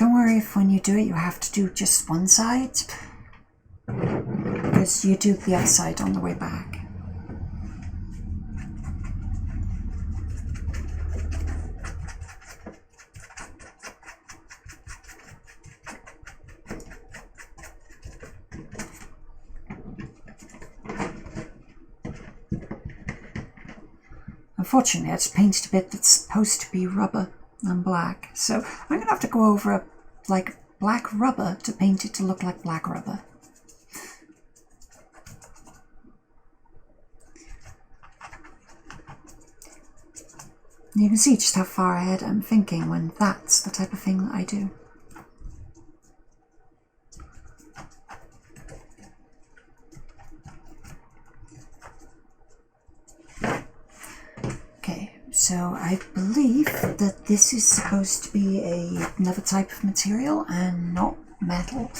don't worry if when you do it you have to do just one side, because you do the other side on the way back. Unfortunately, I just painted a bit that's supposed to be rubber and black, so I'm going to have to go over like black rubber to paint it to look like black rubber. You can see just how far ahead I'm thinking when that's the type of thing that I do. Okay, so I believe that this is supposed to be another type of material and not metal,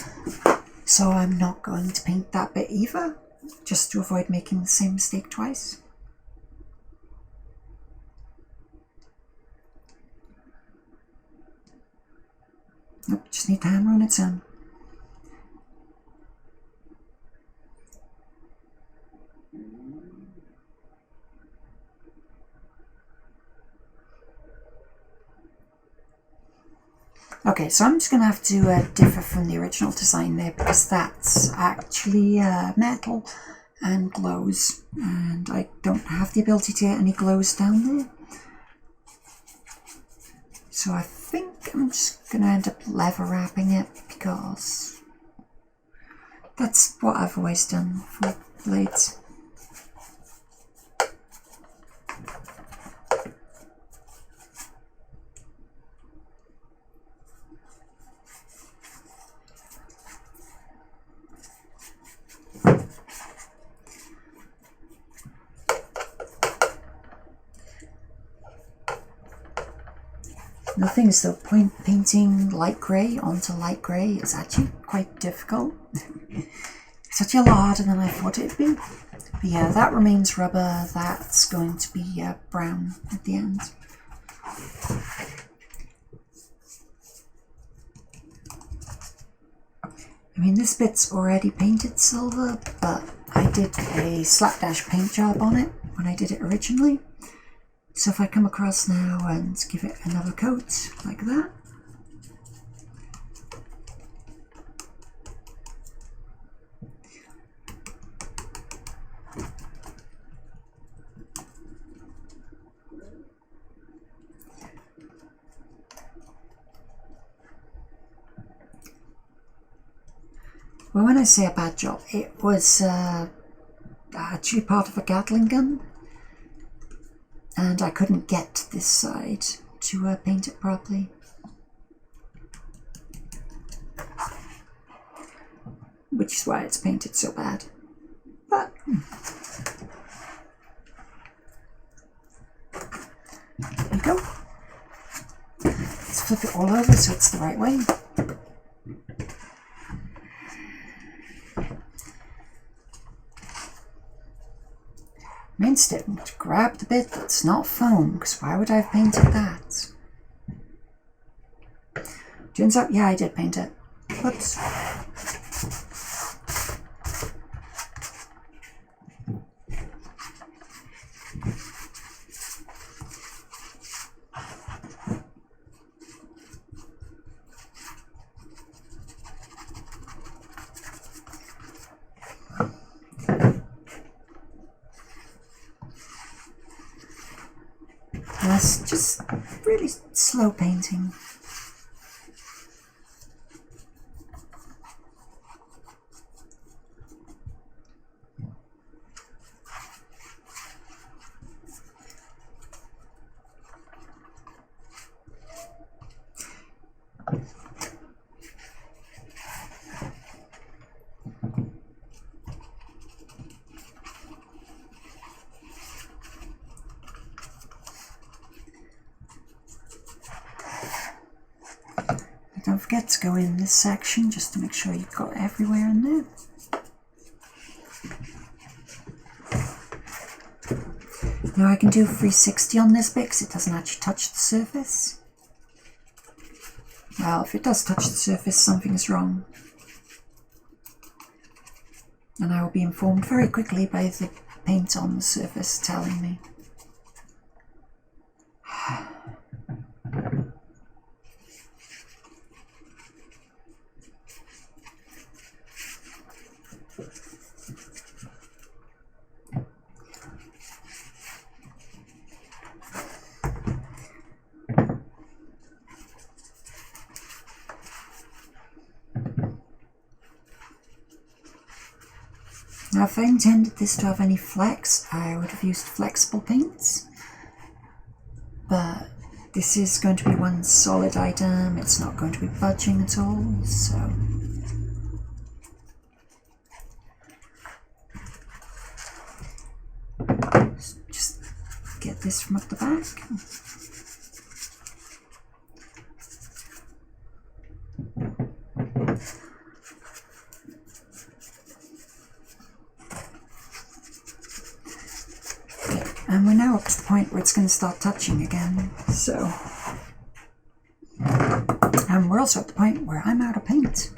so I'm not going to paint that bit either, just to avoid making the same mistake twice. Nope, just need the hammer on its own. Okay, so I'm just going to have to differ from the original design there, because that's actually metal and glows, and I don't have the ability to get any glows down there. So I think I'm just going to end up leather wrapping it, because that's what I've always done for blades. The thing is though, painting light grey onto light grey is actually quite difficult. It's actually a lot harder than I thought it'd be. But yeah, that remains rubber, that's going to be brown at the end. I mean, this bit's already painted silver, but I did a slapdash paint job on it when I did it originally. So if I come across now and give it another coat, like that. Well, when I say a bad job, it was actually part of a Gatling gun. And I couldn't get this side to paint it properly. Which is why it's painted so bad. But there you go. Let's flip it all over so it's the right way. Instead, I'm going to grab the bit that's not foam, because why would I have painted that? Turns out, yeah, I did paint it. Whoops. That's just really slow painting. Don't forget to go in this section just to make sure you've got everywhere in there. Now I can do 360 on this bit because it doesn't actually touch the surface. Well, if it does touch the surface, something is wrong. And I will be informed very quickly by the paint on the surface telling me. Now, if I intended this to have any flex, I would have used flexible paints. But this is going to be one solid item, it's not going to be budging at all, so... just get this from up the back. And we're now up to the point where it's going to start touching again, so... And we're also at the point where I'm out of paint.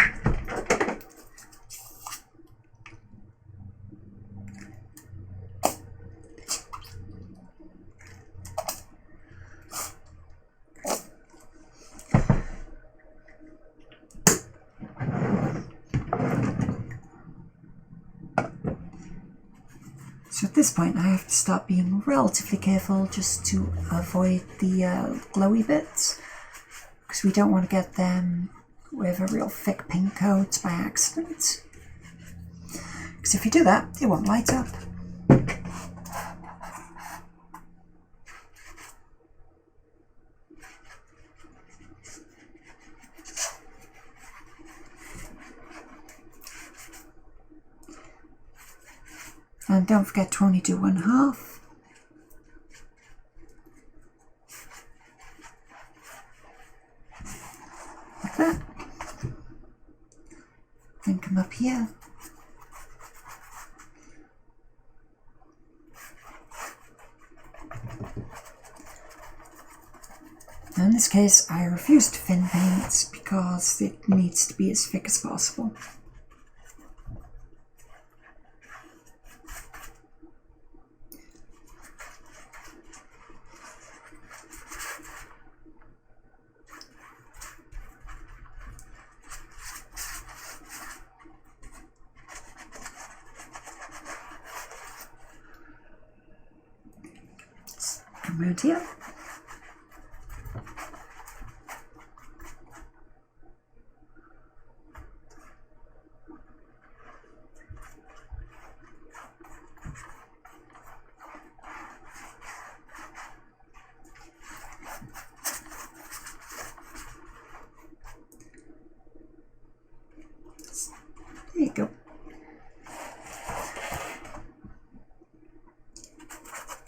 So at this point I have to start being relatively careful just to avoid the glowy bits, because we don't want to get them with a real thick paint coat by accident. Because if you do that, it won't light up. And don't forget to only do 1/2. Like that. Then come up here. Now in this case, I refuse to thin paint because it needs to be as thick as possible. Come around here. There you go.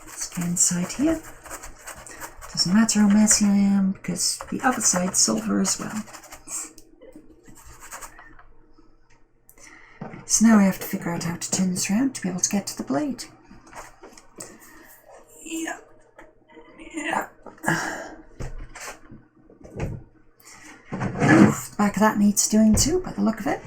Let's go inside here. Doesn't matter how messy I am, because the other side's silver as well. So now I have to figure out how to turn this around to be able to get to the blade. Yeah. Oof, the back of that needs doing too, by the look of it.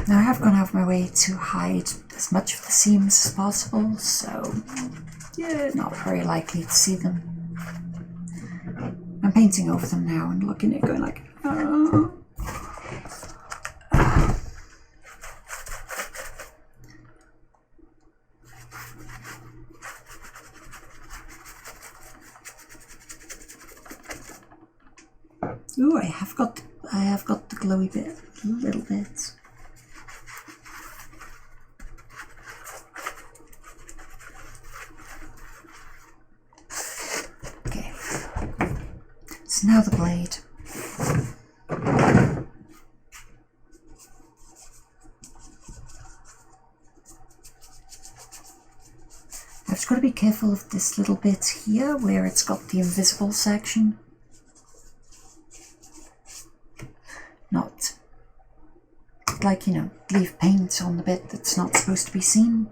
Now I have gone out of my way to hide as much of the seams as possible, so you're not very likely to see them. I'm painting over them now and looking at it going like, oh. Ooh, I have got the glowy bit, a little bit. Okay. So now the blade. got to be careful of this little bit here where it's got the invisible section. Not like, you know, leave paint on the bit that's not supposed to be seen.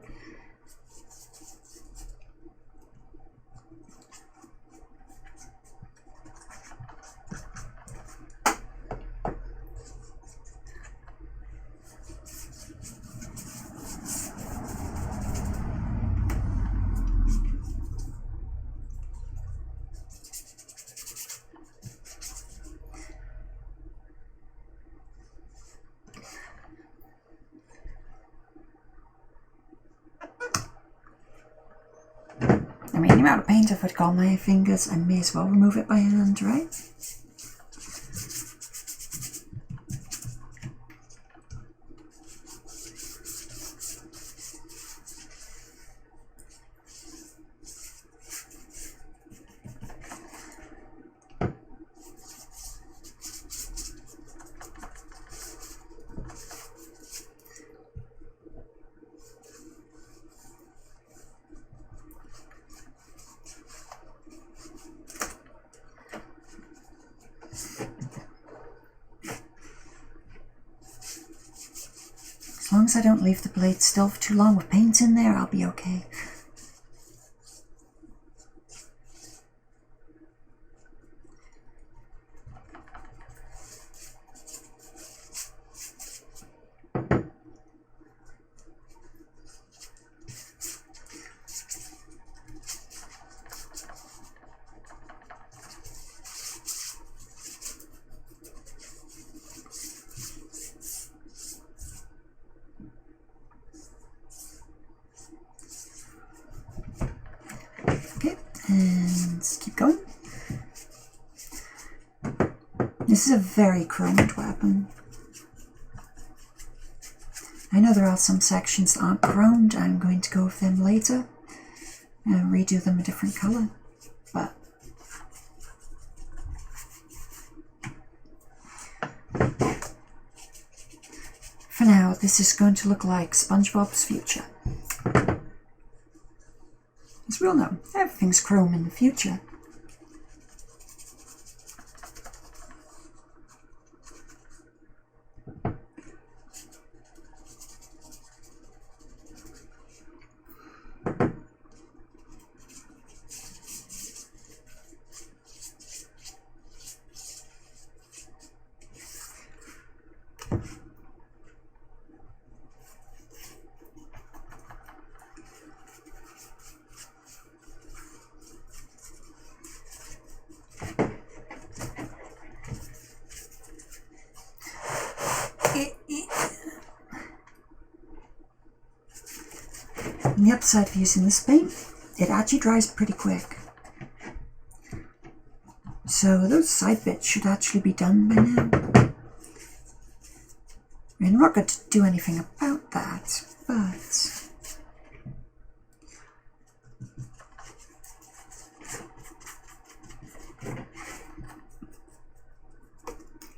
I mean, the amount of paint I've got on my fingers, I may as well remove it by hand, right? As long as I don't leave the blade still for too long with paint in there, I'll be okay. Okay, and let's keep going. This is a very chromed weapon. I know there are some sections that aren't chromed. I'm going to go with them later and redo them a different color. But for now, this is going to look like SpongeBob's future. As we all know, everything's chrome in the future. And the upside of using this paint, it actually dries pretty quick. So those side bits should actually be done by now. I mean, I'm not going to do anything about that, but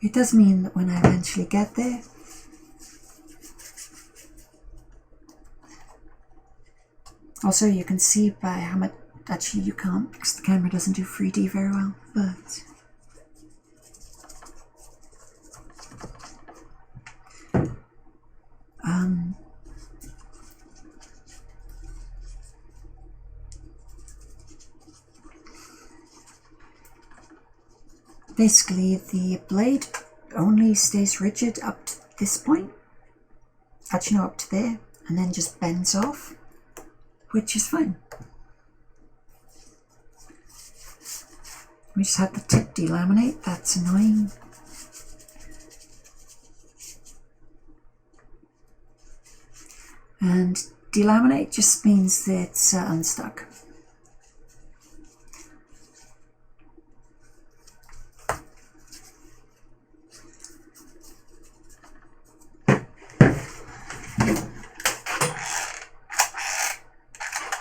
it does mean that when I eventually get there, also you can see by how much, actually you can't because the camera doesn't do 3D very well, but basically the blade only stays rigid up to this point, actually no, up to there, and then just bends off, which is fine. We just had the tip delaminate, that's annoying. And delaminate just means that it's unstuck.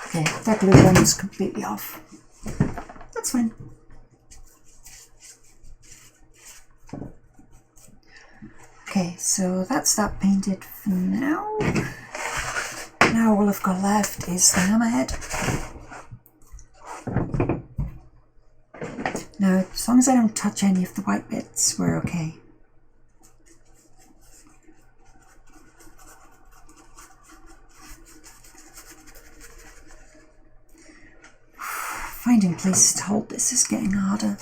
Okay, that glue gun is completely off. That's fine. Okay, so that's that painted for now. Now all I've got left is the hammerhead. Now, as long as I don't touch any of the white bits, we're okay. Finding places to hold this is getting harder.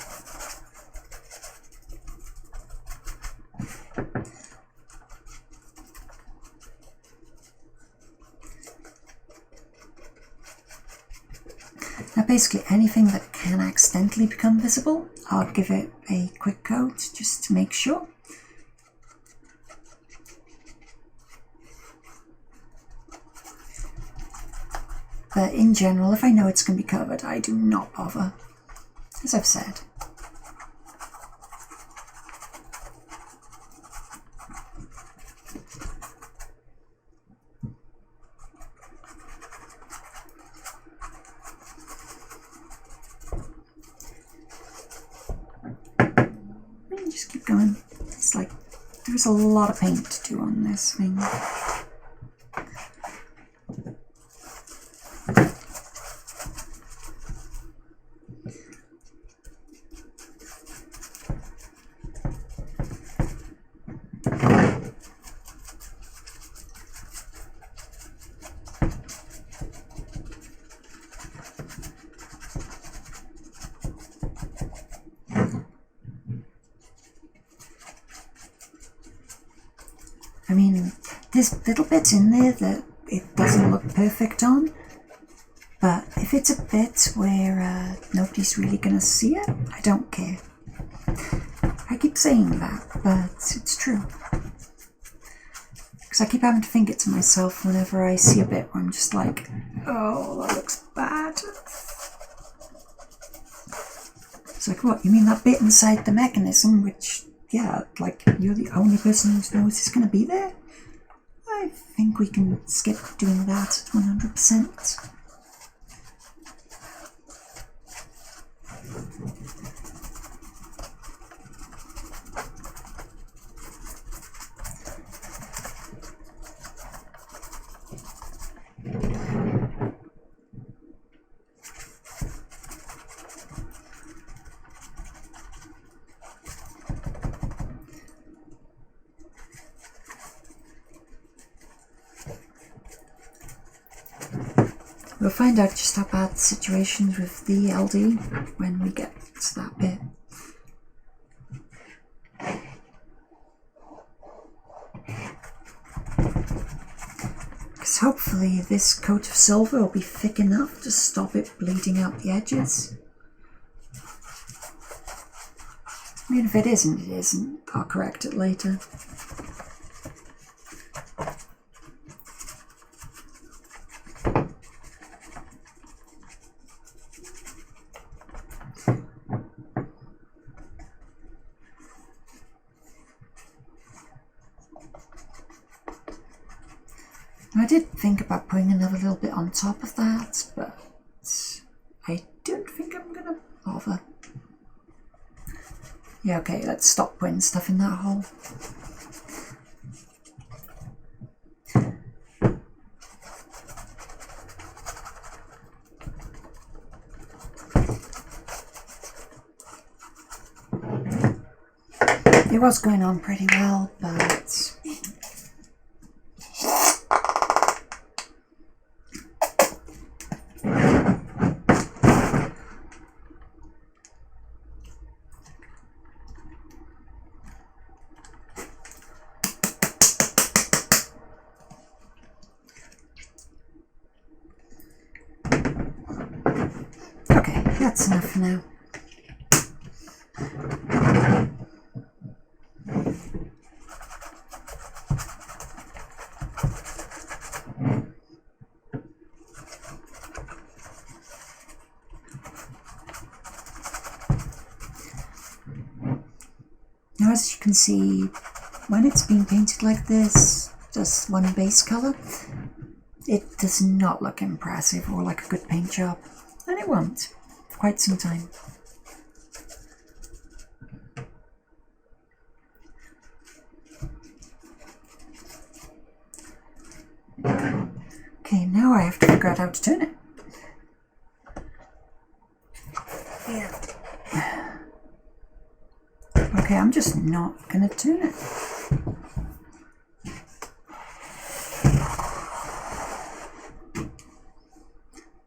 Now basically anything that can accidentally become visible, I'll give it a quick coat just to make sure. But in general, if I know it's going to be covered, I do not bother, as I've said. And just keep going. It's like there's a lot of paint to do on this thing. I mean, there's little bits in there that it doesn't look perfect on, but if it's a bit where nobody's really gonna see it, I don't care. I keep saying that, but it's true. Because I keep having to think it to myself whenever I see a bit where I'm just like, oh, that looks bad. It's like, what, you mean that bit inside the mechanism, which, yeah, like, you're the only person who knows it's going to be there? I think we can skip doing that 100%. We'll find out just how bad the situation's with the LD when we get to that bit. Because hopefully this coat of silver will be thick enough to stop it bleeding out the edges. I mean, if it isn't, it isn't. I'll correct it later. I did think about putting another little bit on top of that, but I don't think I'm gonna bother. Yeah, okay, let's stop putting stuff in that hole. It was going on pretty well, but okay, that's enough for now. Now, as you can see, when it's being painted like this, just one base colour, it does not look impressive or like a good paint job, and it won't for quite some time. Okay, now I have to figure out how to turn it. Yeah. not going to tune it.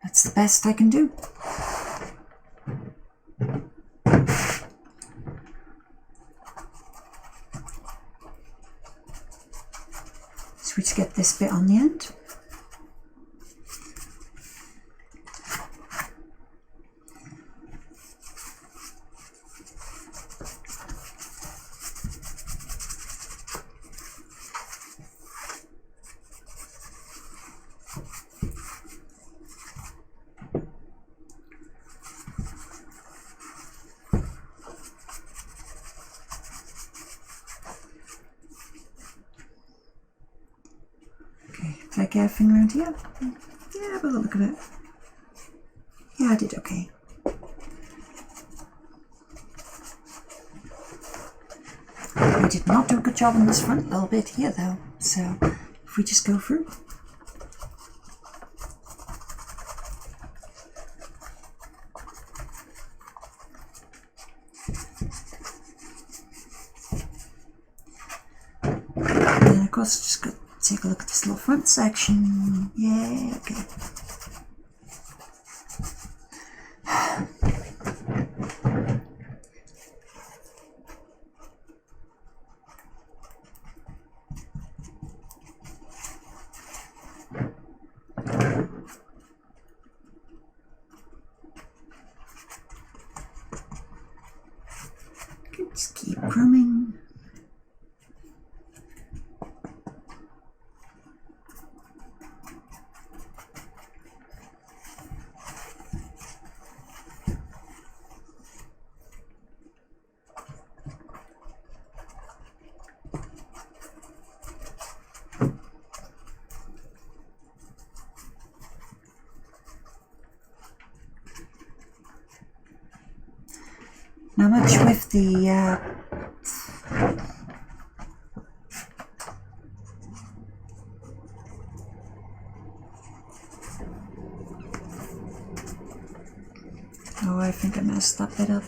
That's the best I can do. So we just get this bit on the end. Did I get a finger around here? Yeah, by the look of it. Yeah, I did okay. I did not do a good job on this front little bit here though, so if we just go through. And then of course just go take a look at this little front section. Yeah, okay. Just keep grooming. Not much with the oh, I think I messed that bit up.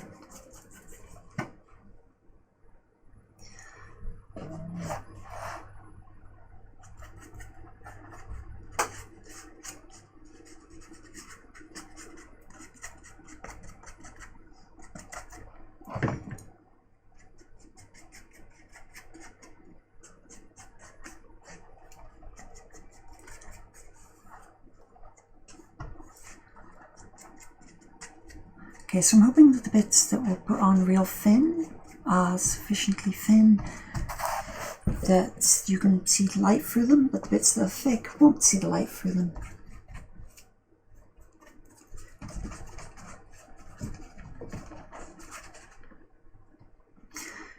Okay, so I'm hoping that the bits that we'll put on real thin are sufficiently thin that you can see the light through them, but the bits that are thick won't see the light through them.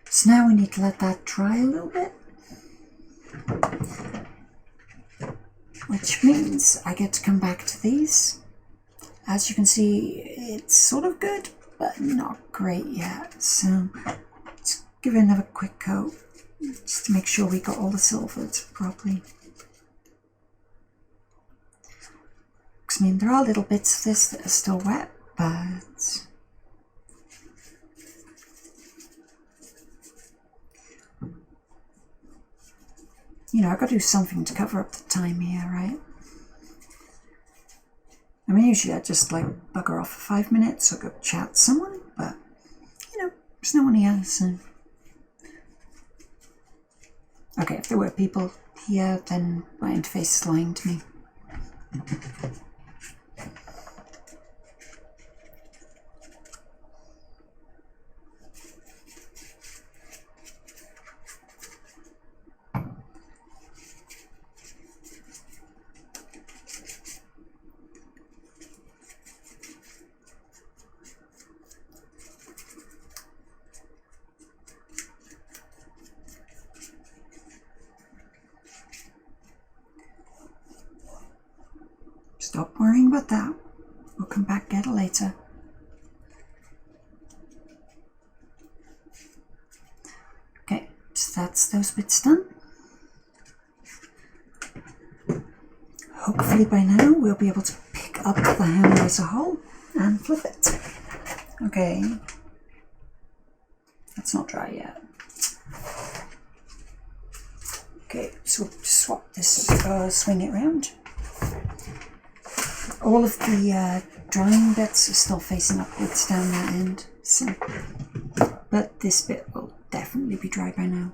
So now we need to let that dry a little bit, which means I get to come back to these. As you can see, it's sort of good, but not great yet. So let's give it another quick coat, just to make sure we got all the silvers properly. Because I mean, there are little bits of this that are still wet, but you know, I've got to do something to cover up the time here, right? I mean, usually I just like bugger off for 5 minutes or go chat to someone, but you know, there's no one here, so. Okay, if there were people here, then my interface is lying to me. Stop worrying about that. We'll come back get it later. Okay, so that's those bits done. Hopefully by now we'll be able to pick up the hammer as a whole and flip it. Okay, that's not dry yet. Okay, so swap this, swing it round. All of the drying bits are still facing upwards down that end, so, but this bit will definitely be dry by now.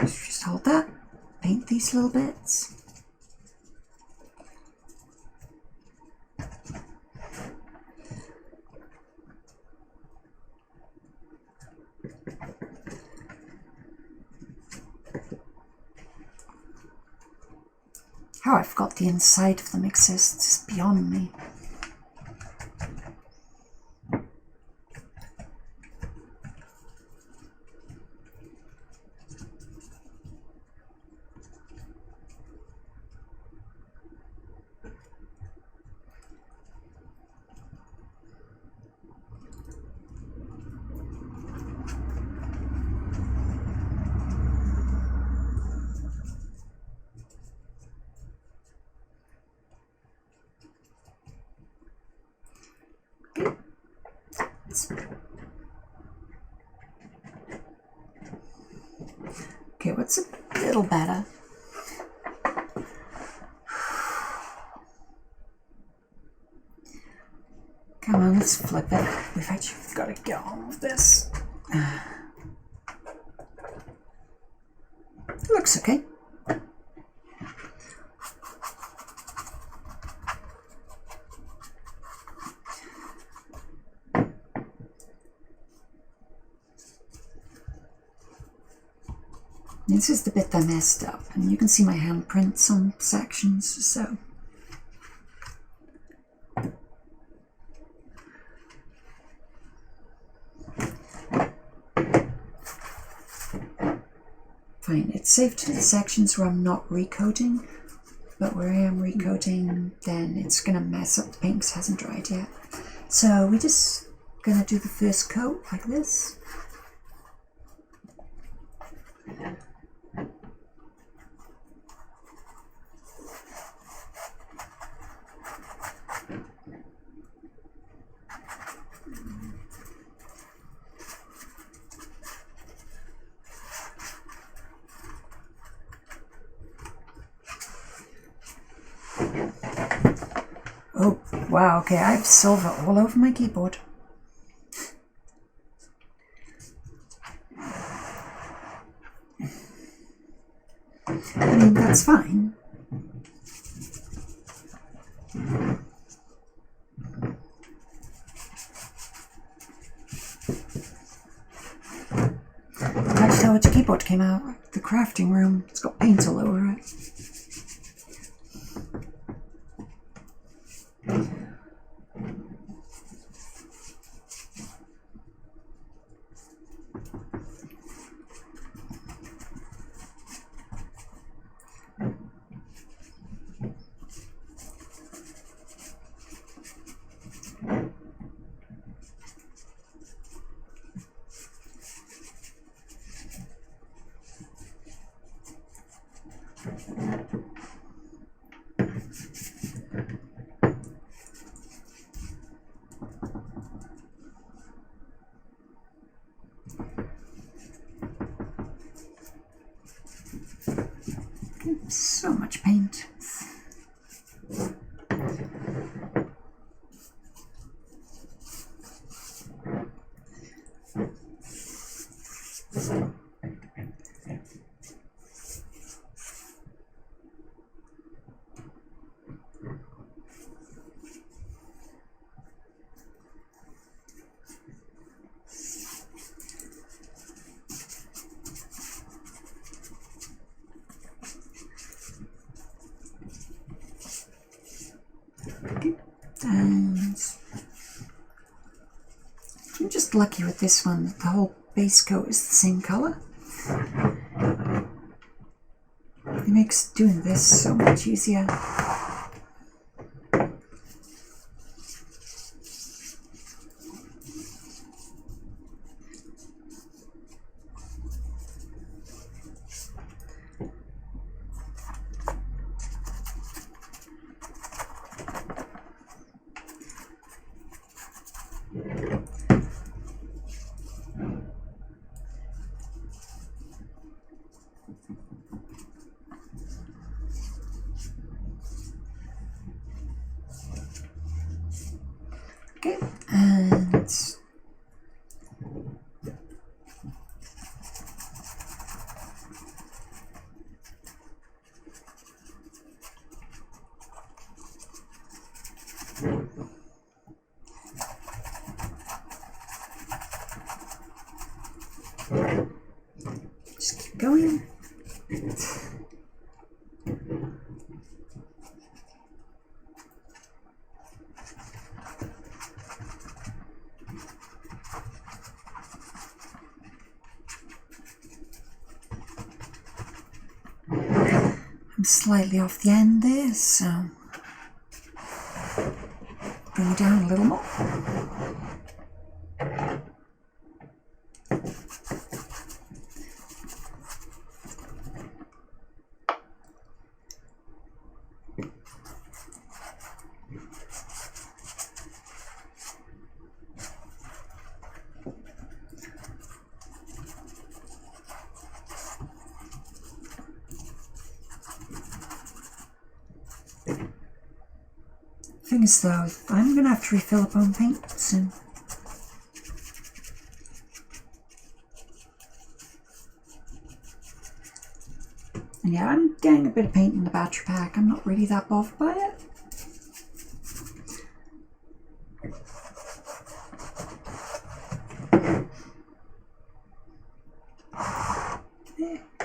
Just hold that, paint these little bits. How I forgot the inside of them exists is beyond me. Okay, what's a little better? Come on, let's flip it. We've actually got to get on with this. Looks okay. This is the bit that I messed up, and you can see my handprints on sections, so. Fine, it's safe to the sections where I'm not recoding, but where I am recoding, then it's gonna mess up the paint because it hasn't dried yet. So we're just gonna do the first coat like this. Oh, wow, okay, I have silver all over my keyboard. I mean, that's fine. That's how its keyboard came out. The crafting room. It's got paint all over it. So much paint. And I'm just lucky with this one that the whole base coat is the same colour. It makes doing this so much easier. Okay, and just keep going. I'm slightly off the end there, so bring it down a little more. Thing is though, I'm going to have to refill up on paint soon. And yeah, I'm getting a bit of paint in the battery pack. I'm not really that bothered by it.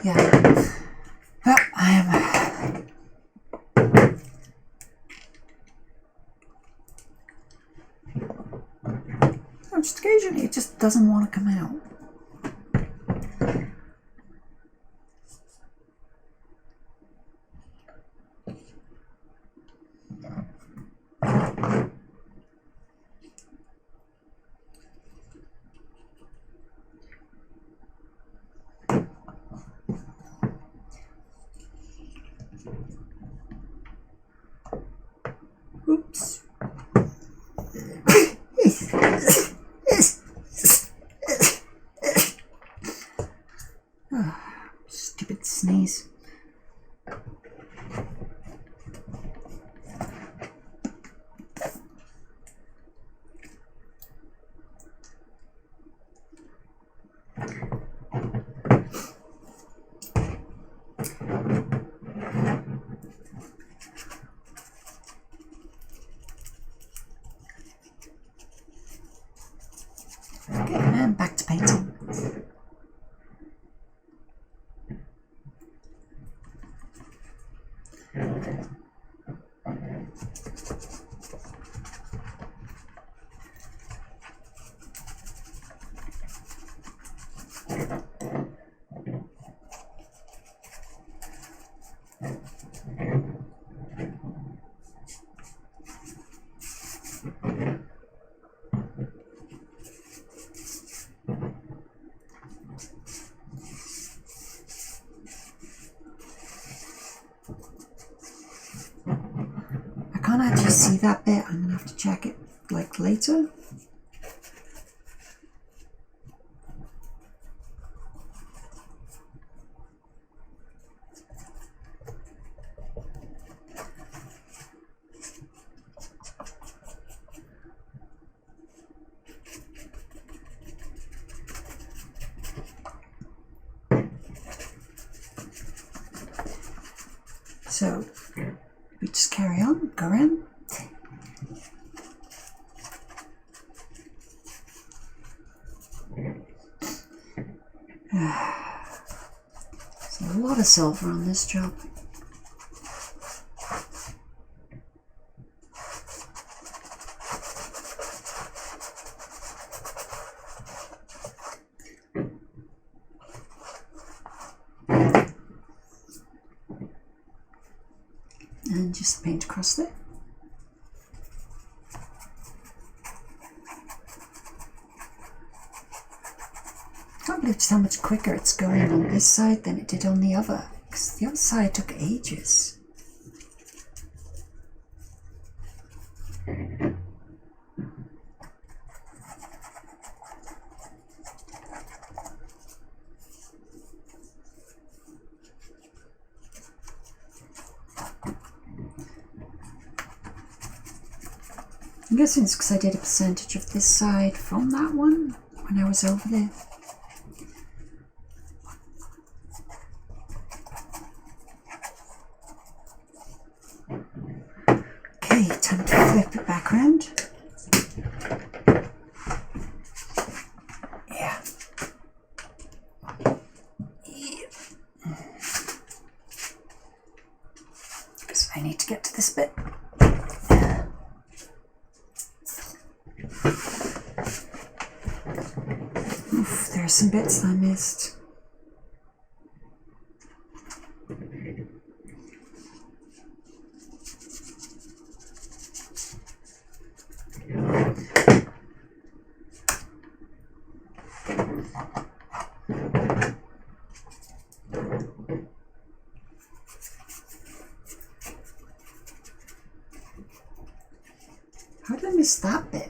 Yeah. Well, I am... just occasionally it just doesn't want to come out. Oops. Oh, stupid sneeze. Okay, and back to painting. I can't actually see that bit. I'm gonna have to check it like later. So we just carry on, go around. There's a lot of silver on this job. and just paint across there. I can't believe just how much quicker it's going on this side than it did on the other, because the other side took ages. I'm guessing it's because I did a percentage of this side from that one when I was over there. Okay, time to flip it back around. Yeah. Because I need to get to this bit. Oof, there are some bits that I missed. How did I miss that bit?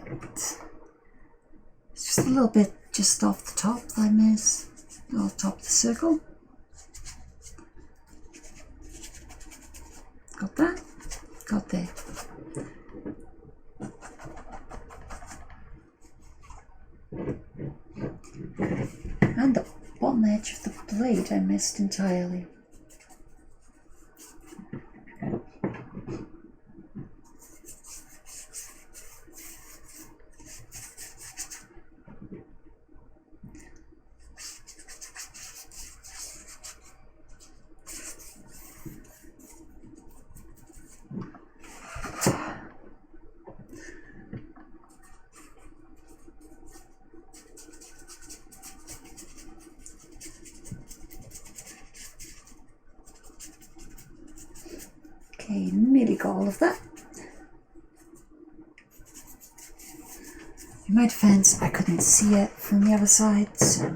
It's just a little bit just off the top that I missed. Off the top of the circle. Got that? Got there. And the bottom edge of the blade I missed entirely. Okay, nearly got all of that. In my defense, I couldn't see it from the other side, so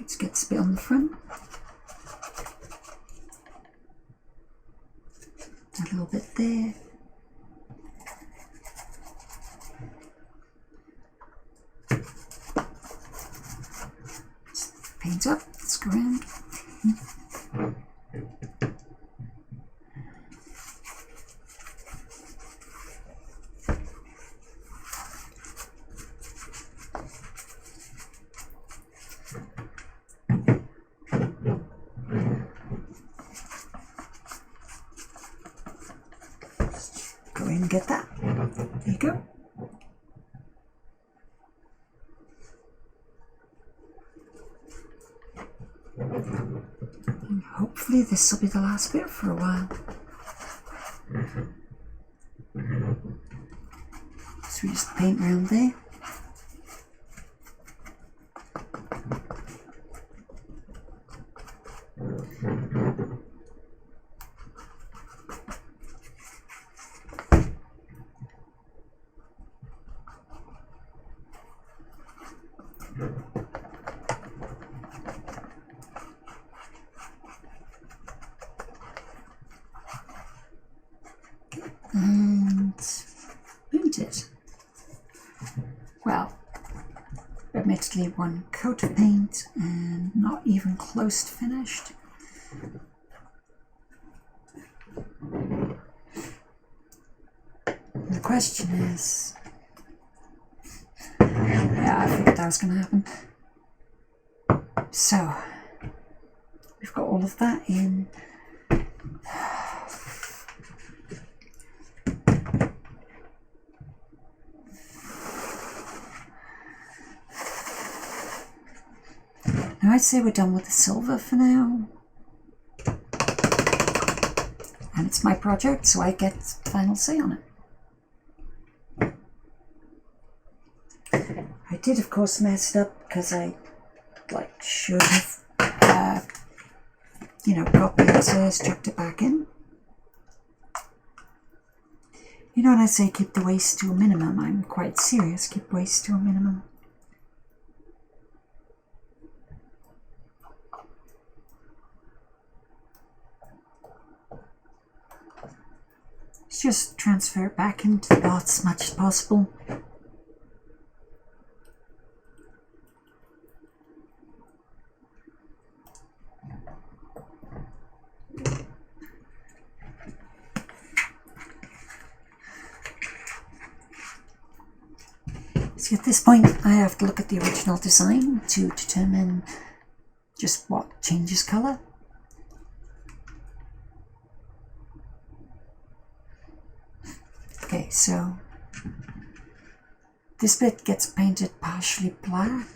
let's get this bit on the front. A little bit there. Paint up, let's go around. Go in and get that. There you go. And hopefully this will be the last bit for a while. So we just paint around there. And paint it. Well, admittedly one coat of paint and not even close to finished. The question is, yeah, I figured that was going to happen. So, we've got all of that in. Now I'd say we're done with the silver for now. And it's my project, so I get final say on it. I did, of course, mess it up because I should have got the excess, chucked it back in. When I say keep the waste to a minimum, I'm quite serious. Keep waste to a minimum. Let's just transfer it back into the pot as much as possible. See, at this point, I have to look at the original design to determine just what changes colour. Okay, so this bit gets painted partially black.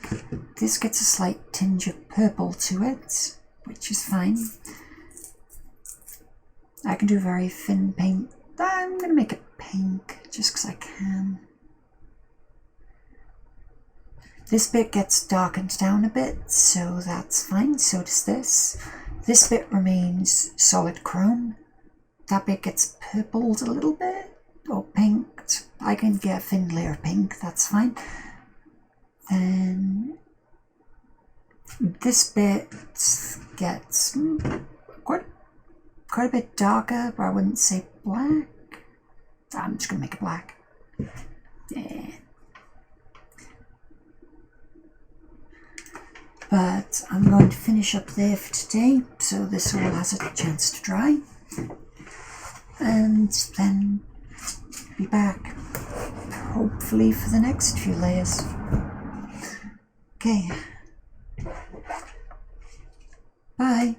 This gets a slight tinge of purple to it, which is fine. I can do very thin paint. I'm going to make it pink just because I can. This bit gets darkened down a bit, so that's fine. So does this. This bit remains solid chrome. That bit gets purpled a little bit, or pinked. I can get a thin layer of pink, that's fine. Then this bit gets quite a bit darker, but I wouldn't say black. I'm just going to make it black. Yeah. But I'm going to finish up there for today, so this all has a chance to dry. And then be back, hopefully for the next few layers. Okay. Bye.